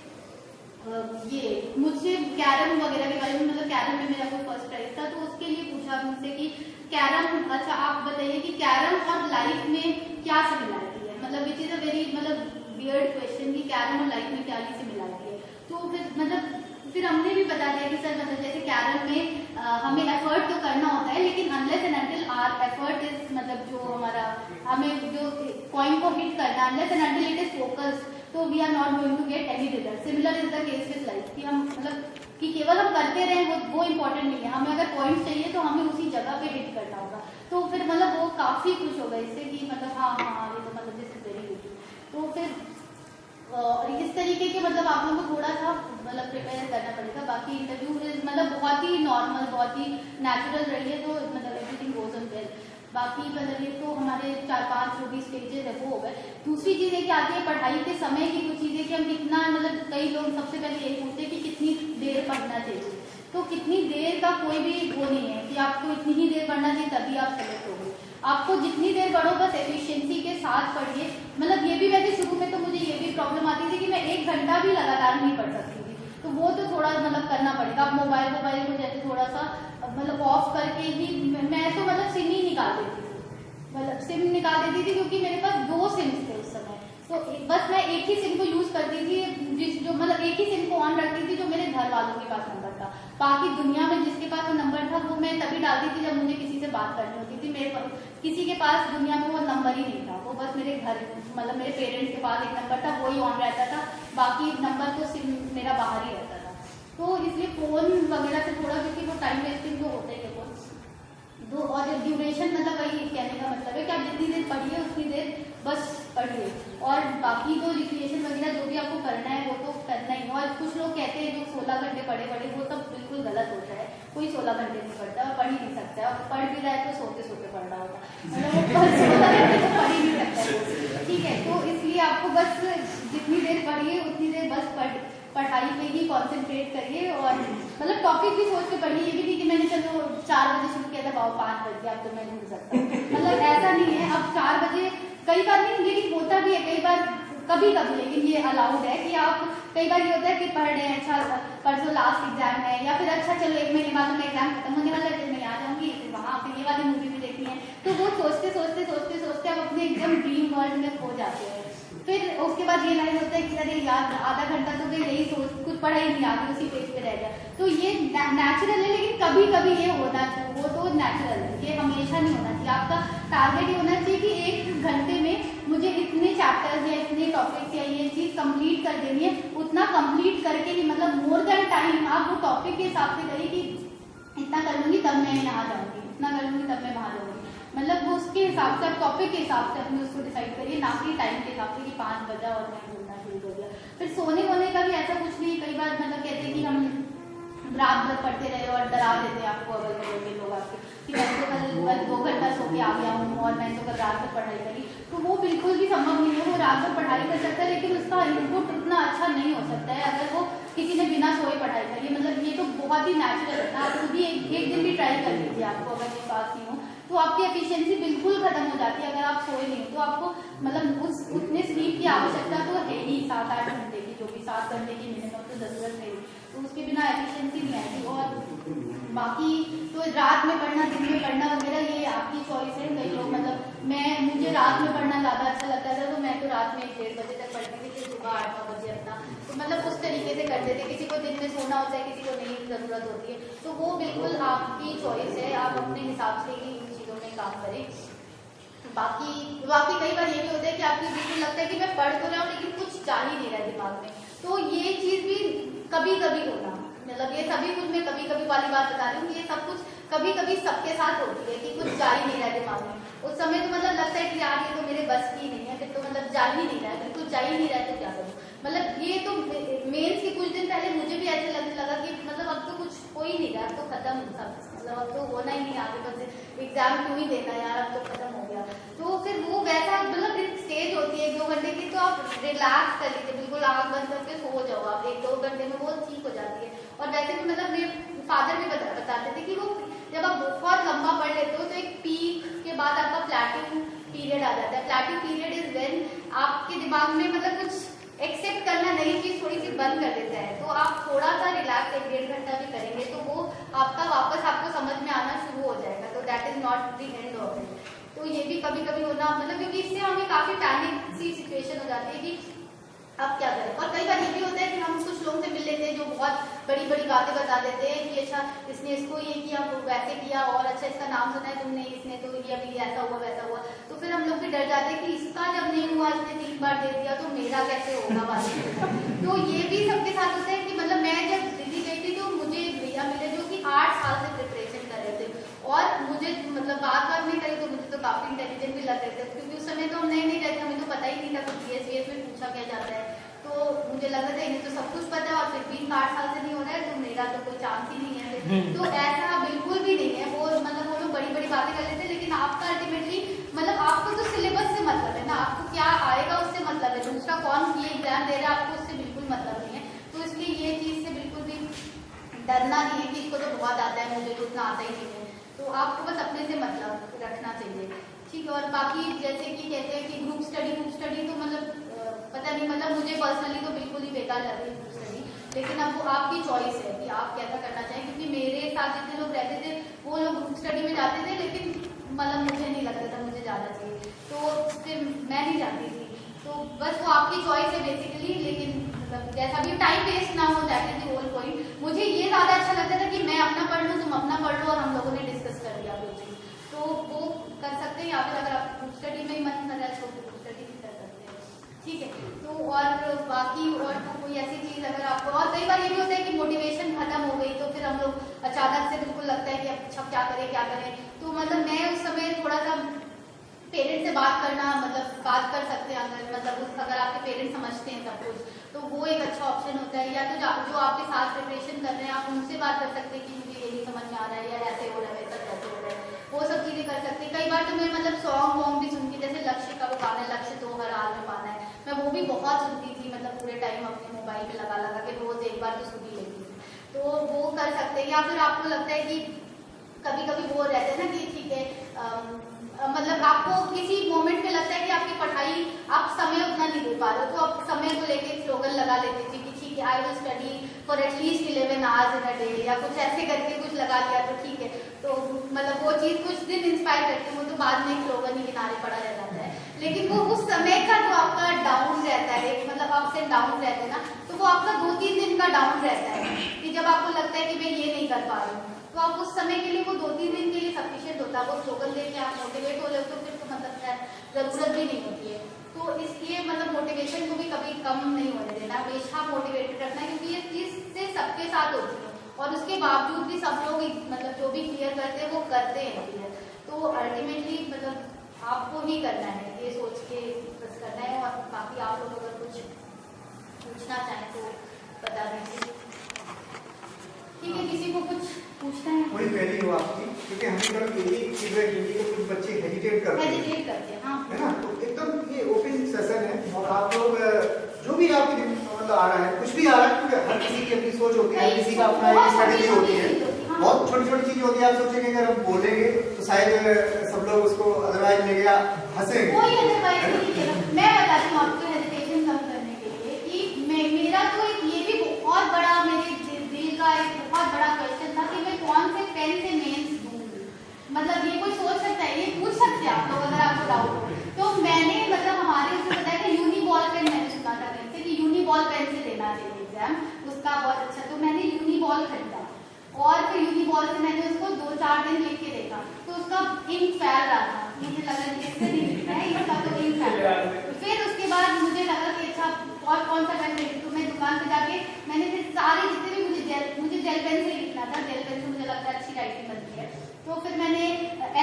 ये मुझसे कैरम वगैरह के बारे में, मतलब कैरम में मेरा कोई फर्स्ट प्राइज था, तो उसके लिए पूछा मुझसे कि कैरम, अच्छा आप बताइए कि कैरम और लाइफ में क्या सिमिलरिटी है, मतलब विच इज अ वेरी मतलब वियर्ड क्वेश्चन कि कैरम और लाइफ में क्या सिमिलरिटी है। तो फिर हमने भी बता दिया कि सर मतलब जैसे कैरम में हमें एफर्ट तो करना होता है, लेकिन unless and until our effort is मतलब जो हमारा हमें जो पॉइंट को हिट करना, unless and until it is focused, तो we are not going to get any result. Similar is the case with life कि हम मतलब कि केवल हम करते रहें वो इम्पोर्टेंट नहीं है, हमें अगर पॉइंट चाहिए तो हमें उसी जगह पे हिट करना होगा। तो फिर मतलब वो काफी खुश हो गए इससे कि मतलब हाँ ये तो मतलब दिस इज वेरी गुड। तो फिर इस तरीके के मतलब आप लोगों को थोड़ा सा मतलब प्रिपेयर करना पड़ेगा। बाकी इंटरव्यू मतलब बहुत ही नॉर्मल, बहुत ही नेचुरल रही है, तो मतलब एवरीथिंग गोज ऑन वेल। बाकी मतलब ये तो हमारे 4-5 जो भी स्टेजेस है वो हो गए। दूसरी चीज़ है कि आती है पढ़ाई के समय की कुछ चीज़ें कि हम कितना मतलब कई लोग सबसे पहले यही पूछते हैं कि कितनी देर पढ़ना चाहिए। तो कितनी देर का कोई भी वो नहीं है कि आपको इतनी ही देर पढ़ना चाहिए तभी आप सेलेक्ट होंगे। आपको जितनी देर पढ़ो बस एफिशिएंसी के साथ पढ़िए। मतलब ये भी वैसे शुरू में तो मुझे ये भी प्रॉब्लम आती थी कि मैं 1 घंटा भी लगातार नहीं पढ़ सकती थी, तो वो तो थोड़ा मतलब करना पड़ेगा। आप मोबाइल को जैसे थोड़ा सा मतलब ऑफ करके ही, मैं तो मतलब सिम ही निकाल देती थी, मतलब सिम निकाल देती थी क्योंकि मेरे पास 2 सिम्स थे उस समय, तो बस मैं एक ही सिम को यूज करती थी, जो मतलब एक ही सिम को ऑन रखती थी जो मेरे घर वालों के पास नंबर था। बाकी दुनिया में जिसके पास वो नंबर था वो मैं तभी डालती थी जब मुझे किसी से बात करनी होती थी। मेरे किसी के पास दुनिया में वो नंबर ही नहीं था, वो बस मेरे घर मतलब मेरे पेरेंट्स के पास एक नंबर था, वही ऑन रहता था, बाकी नंबर तो सिम मेरा बाहर ही रहता था। तो इसलिए फोन वगैरह से थोड़ा, क्योंकि वो टाइम वेस्टिंग तो होता ही है फोन दो, और ड्यूरेशन मतलब वही कहने का मतलब है कि आप जितनी देर पढ़िए उतनी देर बस पढ़िए, और बाकी तो रिक्रिएशन वगैरह जो भी आपको करना है वो तो करना ही। और कुछ लोग कहते हैं जो 16 घंटे पढ़े वो सब बिल्कुल गलत होता है। कोई 16 घंटे नहीं पढ़ता, पढ़ ही नहीं सकता है, और पढ़ भी रहा है तो सोते सोते पढ़ रहा होगा, मतलब 16 घंटे तो पढ़ ही नहीं सकता है। ठीक है, तो इसलिए आपको बस जितनी देर पढ़िए उतनी देर बस पढ़ाई पे ही कॉन्सेंट्रेट करिए, और मतलब टॉपिक भी सोच के पढ़िए। ये भी नहीं कि मैंने चलो 4 बजे शुरू किया था, बाबा 5 बज गया, अब तो मैं नहीं सकता, मतलब ऐसा नहीं है। अब 4 बजे कई बार नहीं, लेकिन होता भी है कई बार, कभी कभी, लेकिन ये अलाउड है कि आप कई बार ये होता है कि पढ़ रहे हैं, अच्छा परसों लास्ट एग्जाम है, या फिर अच्छा चलो 1 महीने बाद में एग्जाम खत्म होने वाला है, फिर मैं आ जाऊंगी, फिर वहाँ फिर ये वाली मूवी भी देखनी है। तो वो सोचते सोचते आप अपने एकदम ड्रीम वर्ल्ड में खो जाते हैं। फिर उसके बाद ये लाइन होता है कि अरे यार आधा घंटा तो मैं यही सोच, कुछ पढ़ा ही नहीं, आगे उसी पेज पे रह गया। तो ये नेचुरल है, लेकिन कभी कभी ये होना चाहिए, वो तो नेचुरल है, ये हमेशा नहीं होना चाहिए। आपका टारगेट ये होना चाहिए कि 1 घंटे में मुझे इतने चैप्टर्स या इतने टॉपिक्स या ये चीज कंप्लीट कर देनी है। उतना कंप्लीट करके ही मतलब मोर देन टाइम आप वो टॉपिक के हिसाब से करिए कि इतना कर लूंगी तब मैं यहाँ जाऊंगी, इतना कर लूंगी तब मैं वहाँ जाऊंगी, मतलब वो उसके हिसाब से, टॉपिक के हिसाब से अपने उसको डिसाइड करिए, ना कि टाइम के हिसाब से कि 5 बजा और मैं बोलना शुरू कर दिया। फिर सोने वोने का भी ऐसा कुछ नहीं, कई बार मतलब कहते हैं कि हम रात भर पढ़ते रहे और डरा देते हैं आपको अगल बगल के लोग आपके कि मैं तो कल 2 घंटा सो के आ गया हूँ और मैं तो कल रात भर पढ़ाई करी। तो वो बिल्कुल भी संभव नहीं है। वो रात भर पढ़ाई कर सकता है, लेकिन उसका इनपुट उतना अच्छा नहीं हो सकता है अगर वो किसी ने बिना सोए पढ़ाई करी। मतलब ये तो बहुत ही नेचुरल है, आप खुद ही एक दिन भी ट्राई कर लीजिए, आपको अगर विश्वास नहीं हो तो आपकी एफिशिएंसी बिल्कुल खत्म हो जाती है। अगर आप सोए नहीं हो तो आपको मतलब उतने स्लीप की आवश्यकता तो है ही, 7-8 घंटे की, जो भी 7 घंटे की मिनिमम तो जरूरत है, तो उसके बिना एफिशिएंसी नहीं आएगी। और बाकी तो रात में पढ़ना, दिन में पढ़ना वगैरह ये आपकी चॉइस है। कई लोग मतलब मुझे रात में पढ़ना ज़्यादा अच्छा लगता था, तो मैं तो रात में 1-1:30 बजे तक पढ़ती थी, फिर सुबह 8-9 बजे अपना, तो मतलब उस तरीके से करते थे। किसी को दिन में सोना होता है, किसी को नहीं ज़रूरत होती है, तो वो बिल्कुल आपकी चॉइस है, आप अपने हिसाब से ही इन चीज़ों में काम करें। बाकी कई बार ये भी होता है कि आपको बिल्कुल लगता है कि मैं पढ़ तो रहा हूँ लेकिन कुछ जा ही नहीं रहा दिमाग में, तो ये चीज़ भी कभी कभी होना, मतलब ये सभी कुछ मैं कभी कभी वाली बात बता रही हूँ, ये सब कुछ कभी कभी सबके साथ होती है कि कुछ जा ही नहीं रहा दिमाग में। उस समय तो मतलब लगता है कि यार ये तो मेरे बस की नहीं है, फिर तो मतलब जा ही नहीं रहा है, बिल्कुल जा ही नहीं रहा है, तो क्या करूँ। मतलब ये तो मेंस के कुछ दिन पहले मुझे भी ऐसे लगने लगा कि मतलब अब तो कुछ हो ही नहीं रहा, अब तो खत्म सब, मतलब अब तो होना ही नहीं आगे, बस एग्जाम क्यों ही देना यार, अब तो खत्म हो गया। तो फिर वो वैसा मतलब एक स्टेज होती है 1-2 घंटे की, तो आप रिलैक्स कर लीजिए, बिल्कुल आँख बंद करके सो जाओ आप, 1-2 घंटे में वो ठीक हो जाती है। और वैसे भी मतलब मेरे फादर भी बताते थे कि वो जब आप बहुत लंबा पढ़ लेते हो तो एक पीक के बाद आपका प्लेटिंग पीरियड आ जाता है। प्लेटिंग पीरियड इज व्हेन आपके दिमाग में मतलब कुछ एक्सेप्ट करना नई चीज थोड़ी सी बंद कर देता है, तो आप थोड़ा सा रिलैक्स 1-1.5 घंटा भी करेंगे तो वो आपका वापस आपको समझ में आना शुरू हो जाएगा। तो that is not the end of it. तो ये भी कभी कभी होना मतलब, क्योंकि इससे हमें काफी पैनिक सी सिचुएशन हो जाती है कि अब क्या करें। और कई बार ये भी होता है कि हम कुछ लोगों से मिल लेते हैं जो बहुत बड़ी बड़ी बातें बता देते हैं कि अच्छा इसने इसको ये किया, वो वैसे किया, और अच्छा इसका नाम सुना है तुमने, इसने तो ये अभी ऐसा हुआ वैसा हुआ। तो फिर हम लोग भी डर जाते हैं कि इसका जब नहीं हुआ, इसने 3 बार दे दिया, तो मेरा कैसे होगा वाले। तो ये भी सबके साथ होता है कि मतलब मैं जब दिल्ली गई थी तो मुझे एक भैया मिले जो कि 8 साल से प्रिपरेशन कर रहे थे, और मुझे मतलब बात नहीं करी तो मुझे तो काफी इंटेलिजेंट भी लग रहे थे, क्योंकि उस समय तो हम नए रहते, हमें तो पता ही नहीं था कुछ जीएस में पूछा क्या जाता है। तो मुझे लग रहा था इन्हें तो सब कुछ पता है और फिर भी 8 साल से नहीं हो रहा है, तो मेरा तो कोई चांस ही नहीं है। तो ऐसा बिल्कुल भी नहीं है। वो मतलब वो लोग बड़ी बड़ी बातें कर लेते हैं, लेकिन आपका अल्टीमेटली मतलब आपको तो सिलेबस से मतलब है ना, आपको क्या आएगा उससे मतलब है, दूसरा कौन ये एग्जाम दे रहा है आपको उससे बिल्कुल मतलब नहीं है। तो इसलिए ये चीज से बिल्कुल भी डरना नहीं है कि इसको तो बहुत आता है, मुझे तो उतना आता ही नहीं है। तो आपको बस अपने से मतलब रखना चाहिए, ठीक है। और बाकी जैसे कि कहते हैं कि ग्रुप स्टडी तो मतलब पता नहीं, मतलब मुझे पर्सनली तो बिल्कुल ही बेकार लग रही ग्रुप स्टडी, लेकिन अब वो आपकी चॉइस है कि आप कैसा करना चाहें। क्योंकि मेरे साथ जितने लोग रहते थे वो लोग ग्रुप स्टडी में जाते थे, लेकिन मतलब मुझे नहीं लगता था मुझे जाना चाहिए, तो फिर मैं नहीं जाती थी। तो बस वो आपकी चॉइस है बेसिकली, लेकिन मतलब जैसा भी टाइम वेस्ट ना हो, that is the whole point. मुझे ये ज्यादा अच्छा लगता था कि मैं अपना पढ़ लूँ, तुम अपना पढ़ लो, और हम लोगों ने डिस्कस कर लिया कोई चीज, तो वो कर सकते हैं। या फिर अगर आप ग्रुप स्टडी में ही मन कर रहा है तो ग्रुप स्टडी भी कर सकते हैं, ठीक है। तो और बाकी और तो कोई ऐसी चीज अगर आपको, और कई बार ये भी होता है कि मोटिवेशन खत्म हो गई तो फिर हम लोग अचानक से बिल्कुल लगता है कि अच्छा क्या करें। तो मतलब मैं उस समय थोड़ा सा पेरेंट्स से बात करना, मतलब बात कर सकते हैं अगर मतलब अगर आपके पेरेंट्स समझते हैं सब कुछ, तो वो एक अच्छा ऑप्शन होता है। या तो जो आपके साथ प्रिपरेशन कर रहे हैं आप उनसे बात कर सकते हैं कि मुझे ये नहीं समझ में आ रहा है, या ऐसे हो रहा है वैसा कैसे हो रहा है, वो सब चीजें कर सकते हैं। कई बार तो मैं मतलब सॉन्ग वॉन्ग भी सुनती, जैसे लक्ष्य का वो गाना है, लक्ष्य तो हर हाल में पाना है, मैं वो भी बहुत सुनती थी, मतलब पूरे टाइम अपने मोबाइल में लगा के रोज एक बार तो सुन ही लेती थी, तो वो कर सकते हैं। या फिर आपको लगता है कि कभी कभी वो रहते हैं ना कि ठीक है मतलब आपको किसी मोमेंट में लगता है कि आपकी पढ़ाई आप समय उतना नहीं दे पा रहे हो, तो आप समय को लेके स्लोगन लगा लेते थे कि ठीक है I will study for at least 11 hours in a day, या कुछ ऐसे करके कुछ लगा दिया तो ठीक है। तो मतलब वो चीज कुछ दिन इंस्पायर करती है, वो तो बाद में स्लोगन ही किनारे पड़ा रह जाता है, लेकिन वो उस समय का जो आपका डाउन रहता है, मतलब अप्स एंड डाउन रहते हैं ना, तो वो आपका 2-3 दिन का डाउन रहता है कि जब आपको लगता है कि मैं ये नहीं कर पा रही हूँ, तो आप उस समय के लिए वो 2-3 दिन के लिए सफिशिएंट होता है। वो स्लोगन देके आप मोटिवेट हो रहे हो तो फिर तो मतलब जरूरत भी नहीं होती है। तो इसलिए मतलब मोटिवेशन को भी कभी कम नहीं होने देना, हमेशा मोटिवेटेड रखना है, क्योंकि ये चीज से सबके साथ होती है और उसके बावजूद भी सब लोग मतलब जो भी क्लियर करते हैं वो करते हैं क्लियर। तो अल्टीमेटली मतलब आपको ही करना है, ये सोच के बस करना है। और बाकी आप लोग अगर कुछ पूछना चाहें तो बता दीजिए, ठीक है। किसी को कुछ पूछना है?
कोई पहली हो आपकी, क्योंकि हमें तरफ यही फीडबैक मिली है, कुछ बच्चे हेजिटेट करते हैं,
हाँ,
है ना, तो एकदम ये ओपन सेशन है और आप लोग जो भी आपके मतलब आ रहा है, कुछ भी आ रहा है, क्योंकि हर किसी की अपनी सोच होती है, हर किसी का अपना एक स्ट्रेटेजी होती है, बहुत छोटी छोटी चीज होती है। आप सोचेंगे अगर हम बोलेंगे तो शायद सब लोग उसको अदरवाइज लेंगे या हंसेंगे।
मैं बताती हूँ आपको हेजिटेशन कम करने के लिए कि मेरा तो एक ये भी बहुत बड़ा मेरे दिल का एक बहुत बड़ा क्वेश्चन था कि मैं कौन से पेन से मेंस दूंगी। मतलब ये कोई सोच सकता है, ये पूछ सकते हैं आप लोग अगर आपको डाउट हो। तो मैंने मतलब हमारे उससे बताया कि यूनिबॉल पेन मैंने सुना था कहीं से कि यूनिबॉल पेन से देना चाहिए एग्जाम, उसका बहुत अच्छा। तो मैंने यूनिबॉल खरीदा और फिर यूनिबॉल से मैंने उसको 2-4 दिन लिख के देखा, तो उसका इंक फैल रहा था, मुझे लगा कि इससे नहीं लिखना है, इसका तो इंक फैल रहा है। फिर उसके बाद मुझे लगा कि अच्छा और कौन सा पेन लेती, तो मैं दुकान पे जाके मैंने फिर सारे जितने भी मुझे जेल पेन से लिखना था, जेल पेन से मुझे लगता है अच्छी राइटिंग बनती है, तो फिर मैंने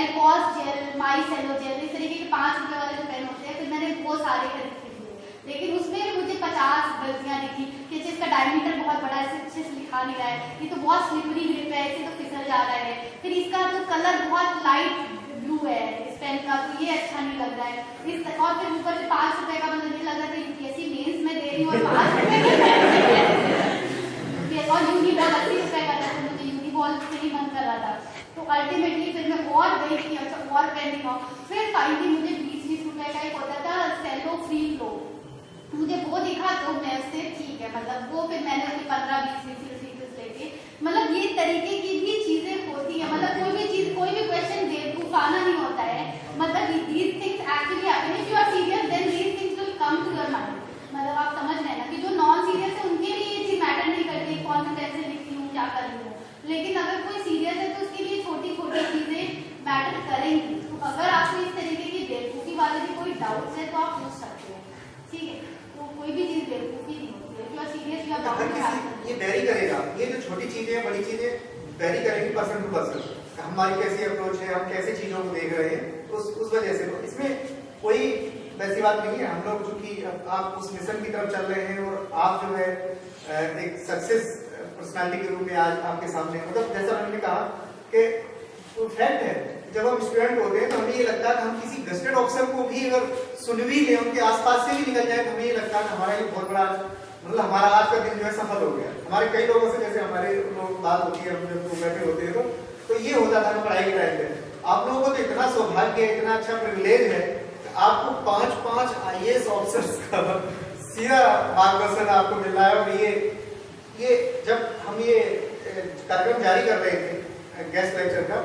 एल्कोस जेल, माई सेलो जेल, इस तरीके के 5 रुपए वाले जो पेन होते हैं, फिर मैंने वो सारे खरीद के लिए। लेकिन उसमें भी मुझे 50 गलतियां दिखी कि इसका डायमीटर बहुत बड़ा है, अच्छे से लिखा नहीं रहा है, ये तो बहुत स्लिपरी ग्रिप है, इसे तो फिसल जा रहा है, फिर इसका तो कलर बहुत लाइट ब्लू है इस पेन का, तो ये अच्छा नहीं लग रहा है और फिर ऊपर से 5 रुपए का, मतलब ये लग रहा था यूपीएससी मेंस में दे रही हूँ और 5 रुपए और यूनिबॉल 80 रुपए का था, तो मुझे यूनिबॉल से ही मन कर रहा था। तो अल्टीमेटली फिर मैं और गई थी, अच्छा और पेन दिखाओ, फिर फाइनली मुझे 20-20 रुपए का एक होता था सेलो फ्री फ्लो, मुझे वो दिखा तो मैं उससे ठीक है, मतलब वो फिर मैंने उसके 15-20 लेके, मतलब ये तरीके की भी चीजें होती है, मतलब कोई भी चीज कोई भी क्वेश्चन बेवकूफाना नहीं होता है, मतलब these things actually happen if you are serious then these things will come to your mind, मतलब आप समझ रहे हैं ना कि जो नॉन सीरियस है उनके लिए ये चीज मैटर नहीं करती कौन सी पेन से लिखती हूँ क्या कर रही हूँ, लेकिन अगर कोई सीरियस है तो उसके लिए छोटी छोटी चीजें मैटर करेंगी। तो अगर आपको इस तरीके की बेवकूफी वाले भी कोई डाउट्स है तो आप पूछ सकते हैं, ठीक है, तो कोई भी चीज बेवकूफी नहीं होती है, जो सीरियस या डाउट
ये वेरी करेगा, ये जो छोटी चीजें हैं बड़ी चीजें वेरी करेंगी पर्सन टू पर्सन, हमारी कैसी अप्रोच है, हम कैसे चीजों को देख रहे हैं उस वजह से, तो इसमें कोई वैसी बात नहीं है। हम लोग चूंकि आप उस मिशन की तरफ चल रहे हैं और आप जो है एक सक्सेस पर्सनालिटी के रूप में आज आपके सामने, मतलब जैसा मैंने कहा कि वो फैक्ट है, जब हम स्टूडेंट होते हैं तो हमें ये लगता है कि हम किसी गस्टेड ऑफिसर को भी अगर सुन भी ले, उनके आसपास से भी निकल जाए, तो हमें ये लगता है कि हमारा ये बहुत बड़ा, मतलब हमारा आज का दिन जो है सफल हो गया। हमारे कई लोगों से जैसे हमारे लोग बात होती है, हम जब बैठे होते हैं तो ये होता था पढ़ाई के टाइम पे, आप लोगों को तो इतना सौभाग्य है, इतना अच्छा प्रिविलेज है कि आपको 5 IAS ऑफिसर्स का सीधा मार्गदर्शन आपको मिल रहा है। और ये जब हम ये कार्यक्रम जारी कर रहे थे गेस्ट लेक्चर का,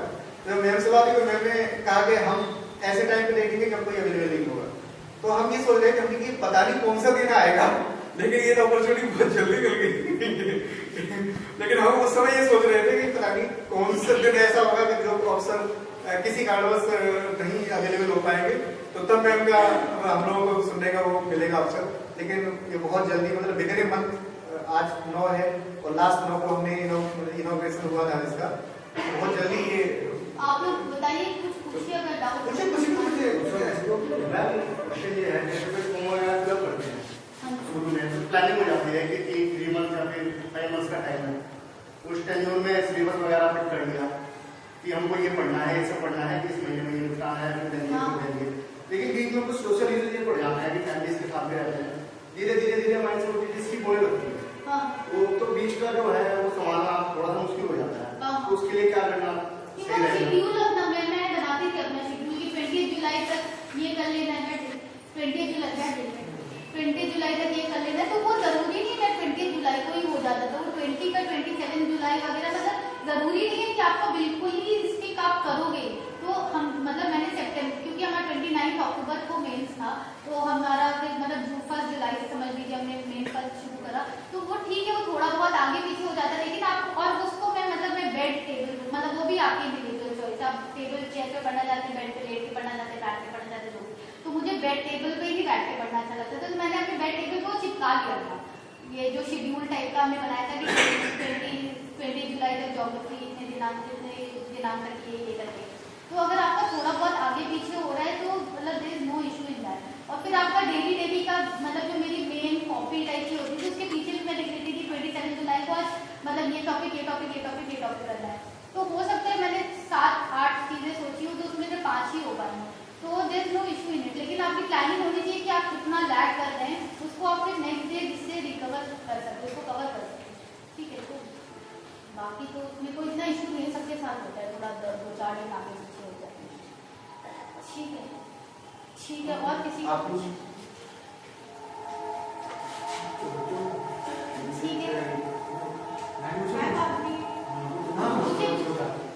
तो मैम से बात हुई, मैम ने कहा कि हम ऐसे टाइम पे देखेंगे जब कोई अवेलेबल नहीं होगा, तो हम ये सोच रहे थे हमने कि पता नहीं कौन सा दिन आएगा, लेकिन ये अपॉर्चुनिटी बहुत जल्दी मिल गई लेकिन हम उस समय ये सोच रहे थे कि पता नहीं कौन सा दिन ऐसा होगा कि जो अफसर किसी कारणवश नहीं अवेलेबल हो पाएंगे, तो तब मैम का हम लोगों को सुनने का वो मिलेगा अवसर। लेकिन ये बहुत जल्दी, मतलब बिगिनिंग मंथ आज 9 है और लास्ट 9 को हमने इनॉग्रेशन हुआ था इसका, बहुत जल्दी ये
आप लोग बताइए कुछ पूछिए अगर डाउट
कुछ ये है
प्लानिंग हो जाती है कि 3 मंथ या फिर 5 मंथ का टाइम है, उस टेन्योर में सिलेबस वगैरह फिट कर लिया कि हमको ये पढ़ना है, ये सब पढ़ना है, कि इस महीने में ये निपटाना है, फिर देंगे। लेकिन बीच में कुछ सोशल इश्यूज ये पड़ जाता है कि फैमिलीज के साथ में रहते हैं, धीरे माइंड से वो चीज की बोले लगती है, वो तो बीच का जो है वो संभालना थोड़ा सा मुश्किल हो जाता है, तो उसके लिए क्या करना सही रहेगा?
शेड्यूल अपना मैं बनाती थी अपना शेड्यूल की 20 जुलाई तक ये कर लेना है, 20 जुलाई तक ये कर लेना है, तो वो जरूरी नहीं है 20 जुलाई को ही हो जाता था, वो 20 का 27 जुलाई वगैरह, मतलब जरूरी नहीं है कि आपको बिल्कुल ही स्टिक आप करोगे। तो हम मतलब मैंने सितंबर, क्योंकि हमारा 29 अक्टूबर को मेंस था, तो हमारा फिर मतलब 1 जुलाई से समझ लीजिए हमने मेन पर शुरू करा, तो वो ठीक है, वो थोड़ा बहुत आगे पीछे हो जाता है, लेकिन आप और उसको मैं बेड टेबल, मतलब वो भी आपकी इंडिविजुअल चॉइस, आप टेबल चेयर पे पढ़ना चाहते हैं, बेड पे लेट के पढ़ना चाहते हैं, बैठ के पढ़ना चाहते हैं, तो मुझे बेड टेबल पे ही बैठ के पढ़ना अच्छा लगता था, तो मैंने अपने बेड टेबल को चिपका लिया था, ये जो शेड्यूल टाइप का हमने बनाया था कि 20 जुलाई तक ज्योग्राफी, इतने दिनांक तक ये करके, तो अगर आपका थोड़ा बहुत आगे पीछे हो रहा है तो मतलब there is no issue in that. और फिर आपका डेली का मतलब जो मेरी मेन कॉपी टाइप की होती थी उसके पीछे भी मैं लिख लेती थी 27 जुलाई को आज मतलब ये टॉपिक करना है, तो हो सकता है मैंने 7-8 चीजें सोची हो तो उसमें से 5 ही हो पाई, तो there is no issue in it. लेकिन आपकी प्लानिंग होनी चाहिए कि आप कितना लैग कर रहे हैं, उसको आप फिर नेक्स्ट डे जिससे रिकवर कर सकते, उसको कवर कर सकते, ठीक है। तो बाकी तो उसमें कोई इतना इशू नहीं, सबके साथ होता है, थोड़ा 2-4 दिन आगे पीछे हो जाते हैं, ठीक है। और किसी ठीक है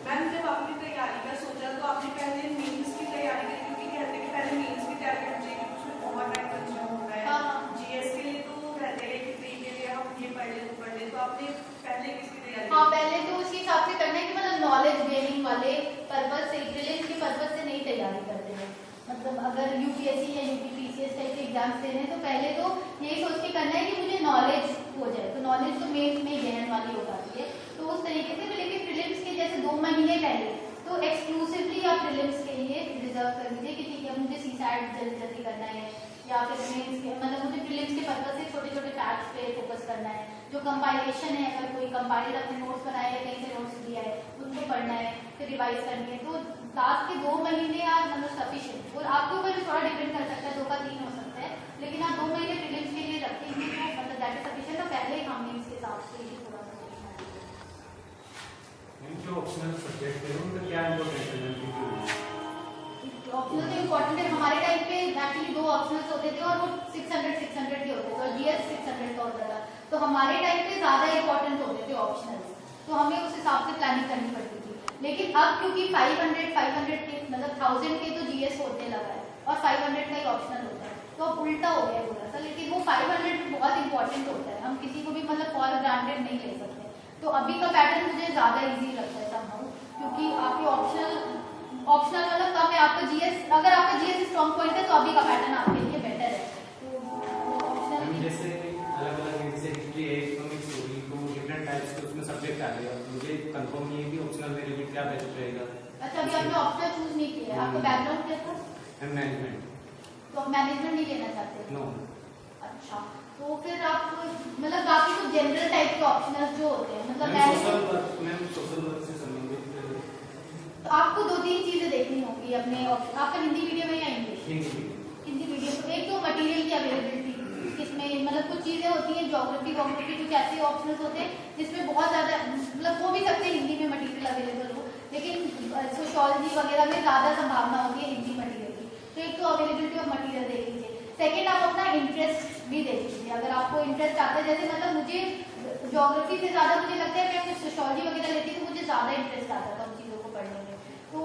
मैम, जब आपने तैयारी का सोचा तो आपने पहले मेंस की तैयारी करी, क्योंकि कहते हैं कि पहले मेंस की तैयारी करनी चाहिए, उसमें बहुत टाइम कंज्यूम होता है। जीएस के लिए तो कहते हैं कि प्री के लिए हम ये पढ़ ले, तो आपने पहले किसकी तैयारी?
हाँ, पहले तो उसी हिसाब से करना है कि मतलब नॉलेज गेनिंग वाले पर्पज से, प्रीलिम्स के पर्पज से नहीं तैयारी करते हैं, मतलब अगर यूपीएससी या यूपीपीसीएस टाइप के एग्जाम्स देने हैं तो पहले तो यही सोच के करना है कि मुझे नॉलेज हो जाए, तो नॉलेज तो मेंस में गहन वाली हो जाती है, तो उस तरीके से। लेकिन प्रीलिम्स के जैसे 2 महीने पहले तो एक्सक्लूसिवली आप प्रीलिम्स के लिए रिजर्व कर लीजिए कि ठीक है मुझे सीसैट जल्दी करना है या फिर मेंस के, मतलब मुझे प्रीलिम्स के पर्पज से छोटे छोटे फैक्ट्स पे फोकस करना है। जो कंपाइलेशन है, अगर कोई कंपाइलर अपने नोट्स बनाए है, कहीं से नोट्स लिया है, उनको पढ़ना है, फिर रिवाइज करनी है। तो लास्ट के 2 महीने यार मतलब सफिशिएंट, और आपके ऊपर थोड़ा डिपेंड कर सकता है, 2 का 3 हो सकता है, लेकिन आप 2 महीने प्रीलिम्स के लिए रखेंगे तो मतलब दैट इज सफिशिएंट। और पहले ही हम मेंस के हिसाब से ही थोड़ा सा
जो ऑप्शनल सब्जेक्ट है उनका क्या इम्पोर्टेंस है?
ऑप्शनल तो इम्पोर्टेंट है। हमारे टाइम पे एक्चुअली 2 ऑप्शनल्स होते थे और वो 600 के होते थे, और जीएस 600 का होता था। तो हमारे टाइम पे ज्यादा इंपॉर्टेंट होते थे ऑप्शनल्स, तो हमें उस हिसाब से प्लानिंग करनी पड़ती थी। लेकिन अब क्योंकि 500 के मतलब 1000 के तो जीएस होते लगा है और 500 का ही ऑप्शनल होता है, तो अब उल्टा हो गया थोड़ा सा। लेकिन वो 500 बहुत इंपॉर्टेंट होता है, हम किसी को भी मतलब फॉर ग्रांटेड नहीं ले सकते। तो अभी का पैटर्न मुझे ज्यादा इजी लगता है समहाउ, क्योंकि आपके ऑप्शनल मतलब कम है। आपका जीएस, अगर आपका जीएस स्ट्रॉन्ग पॉइंट है तो अभी का पैटर्न आपके लिए बेटर है। तो ऑप्शनल
जैसे अलग-अलग जैसे हिस्ट्री है, इकोनॉमिक्स होगी, तो डिफरेंट टाइप्स के उसमें सब्जेक्ट आ गए। मुझे कंफर्म नहीं है कि ऑप्शनल मेरे लिए क्या बेस्ट रहेगा।
अच्छा, अभी आपने ऑप्शनल चूज नहीं किया है, आपका बैकग्राउंड क्या था?
मैनेजमेंट।
तो आप मैनेजमेंट नहीं लेना चाहते?
नो।
अच्छा, तो फिर आप मतलब काफी कुछ जनरल टाइप के ऑप्शनल जो होते हैं, मतलब
सोशल वर्क से संबंधित।
तो आपको 2-3 चीजें देखनी होगी अपने आपका हिंदी मीडियम है या इंग्लिश? हिंदी मीडियम। तो एक तो मटेरियल की अवेलेबिलिटी, इसमें मतलब कुछ चीजें होती हैं, ज्योग्राफी कुछ ऐसे ऑप्शंस होते हैं जिसमें बहुत ज्यादा मतलब हो भी सकते हैं हिंदी में मटेरियल अवेलेबल हो, लेकिन सोशियोलॉजी वगैरह में ज्यादा संभावना होती है हिंदी मटेरियल की। तो एक तो अवेलेबिलिटी ऑफ मटेरियल देख लीजिए। सेकेंड, आप अपना इंटरेस्ट भी देख लीजिए। अगर आपको इंटरेस्ट आता है, जैसे मतलब मुझे ज्योग्राफी से ज्यादा मुझे लगता है मैं कुछ सोशियोलॉजी वगैरह लेती तो मुझे ज्यादा इंटरेस्ट आता था उन चीजों को पढ़ने में। तो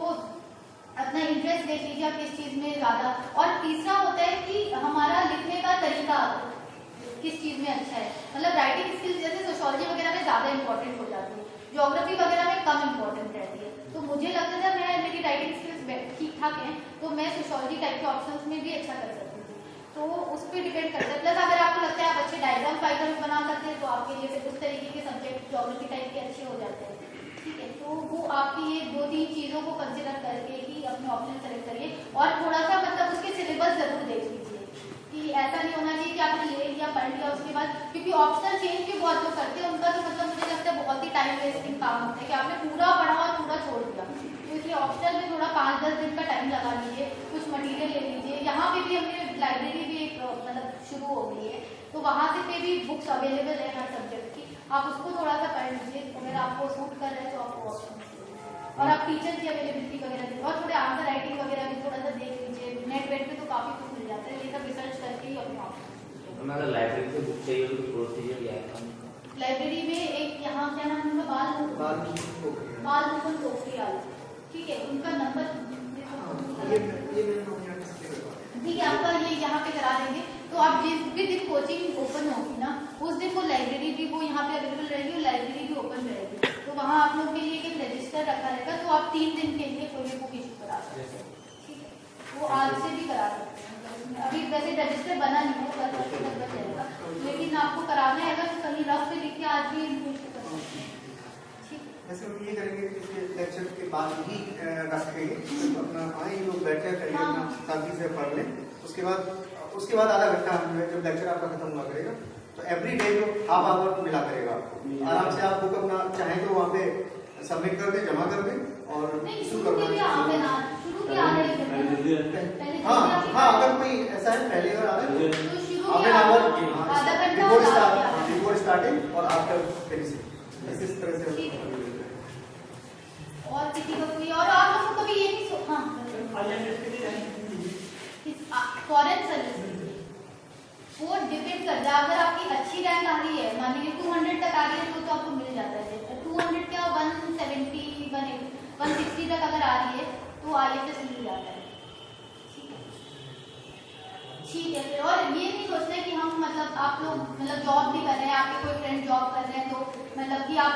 अपना इंटरेस्ट देख लीजिए आप किस चीज में ज्यादा। और तीसरा होता है कि हमारा लिखने का तरीका किस चीज में अच्छा है, मतलब राइटिंग स्किल्स जैसे सोशियोलॉजी वगैरह में ज्यादा इंपॉर्टेंट हो जाती है, ज्योग्राफी वगैरह में कम इंपॉर्टेंट रहती है। तो मुझे लगता था मेरी राइटिंग स्किल्स ठीक ठाक हैं, तो मैं सोशियोलॉजी टाइप के ऑप्शंस में भी अच्छा कर सकती थी। तो उस पर डिपेंड करता है। प्लस अगर आपको लगता है आप अच्छे डायग्राम बना सकते हैं तो आपके लिए फिर उस तरीके के सब्जेक्ट ज्योग्राफी टाइप के अच्छे हो जाते हैं। ठीक है, तो वो आपकी ये 2-3 चीजों को कंसिडर करके ही अपने ऑप्शन सेलेक्ट करिए। और थोड़ा सा मतलब उसके सिलेबस जरूर देख लीजिए कि ऐसा नहीं होना चाहिए कि आपने ले लिया पढ़ लिया उसके बाद, क्योंकि ऑप्शनल चेंज भी बहुत लोग करते हैं, उनका तो मतलब मुझे लगता है बहुत ही टाइम वेस्टिंग काम होता है कि आपने पूरा पढ़ा और पूरा छोड़ दिया। तो इसलिए ऑप्शनल में थोड़ा 5-10 दिन का टाइम लगा लीजिए, कुछ मटेरियल ले लीजिए। यहाँ पे भी हमने लाइब्रेरी भी एक मतलब शुरू हो गई है, तो वहाँ से पे भी बुक्स अवेलेबल है हर सब्जेक्ट की, आप उसको थोड़ा सा पढ़ लीजिए। अगर आपको सूट कर रहा है तो आपको ऑप्शन, और आप टीचर की अवेलेबिलिटी वगैरह देखिए, और थोड़े आंसर राइटिंग वगैरह भी थोड़ा सा देख लीजिए। नेट वेट पे तो काफी कुछ मिल जाता है, ये सब रिसर्च करके ही अपने ऑप्शन।
अगर लाइब्रेरी से बुक चाहिए तो प्रोसीजर क्या है?
लाइब्रेरी में एक यहाँ क्या नाम है, बाल मुकुंद पोखरियाल, ठीक है, उनका नंबर ठीक है, आपका ये यहाँ पे करा देंगे। तो आप जिस भी दिन कोचिंग ओपन होगी ना, उस दिन वो लाइब्रेरी भी वो यहाँ पे अवेलेबल रहेगी और लाइब्रेरी भी ओपन रहेगी। तो वहाँ आप लोग के लिए एक रजिस्टर रखा रहेगा, तो आप 3 दिन के लिए कोई भी बुक इशू करा सकते हैं। ठीक है, वो आज से भी करा सकते हैं। अभी वैसे रजिस्टर बना नहीं है, बच जाएगा, लेकिन आपको कराना है अगर कहीं रफ पे लिख के आज भी इशू कर सकते हैं।
वैसे हम ये करेंगे कि इसके लेक्चर के बाद ही रखेंगे, तो अपना आए लोग बैठे करिए, अपना शांति से पढ़ लें। उसके बाद आधा घंटा हम जब लेक्चर आपका खत्म हुआ करेगा तो एवरी डे को हाफ आवर मिला करेगा आपको। आराम से आप बुक अपना चाहें तो वहाँ पे सबमिट कर दें, जमा कर दें और शुरू करवाएं। हाँ, अगर कोई ऐसा है पहले और आवर बिफोर स्टार्टिंग और आफ्टर फिनिशिंग, इस तरह से।
और किसी को कोई और आप लोगों को भी ये नहीं फॉरेन सर्विस वो डिपेंड करता है। अगर आपकी अच्छी रैंक आ रही है, मान लीजिए 200 तक आ रही है, तो आपको मिल जाता है। 200 क्या 170 160 तक अगर आ रही है तो IFS मिल जाता है। ठीक है, फिर और ये नहीं सोचना है कि हम मतलब आप लोग मतलब जॉब भी कर रहे हैं, आपके कोई फ्रेंड जॉब कर रहे हैं तो मतलब कि आप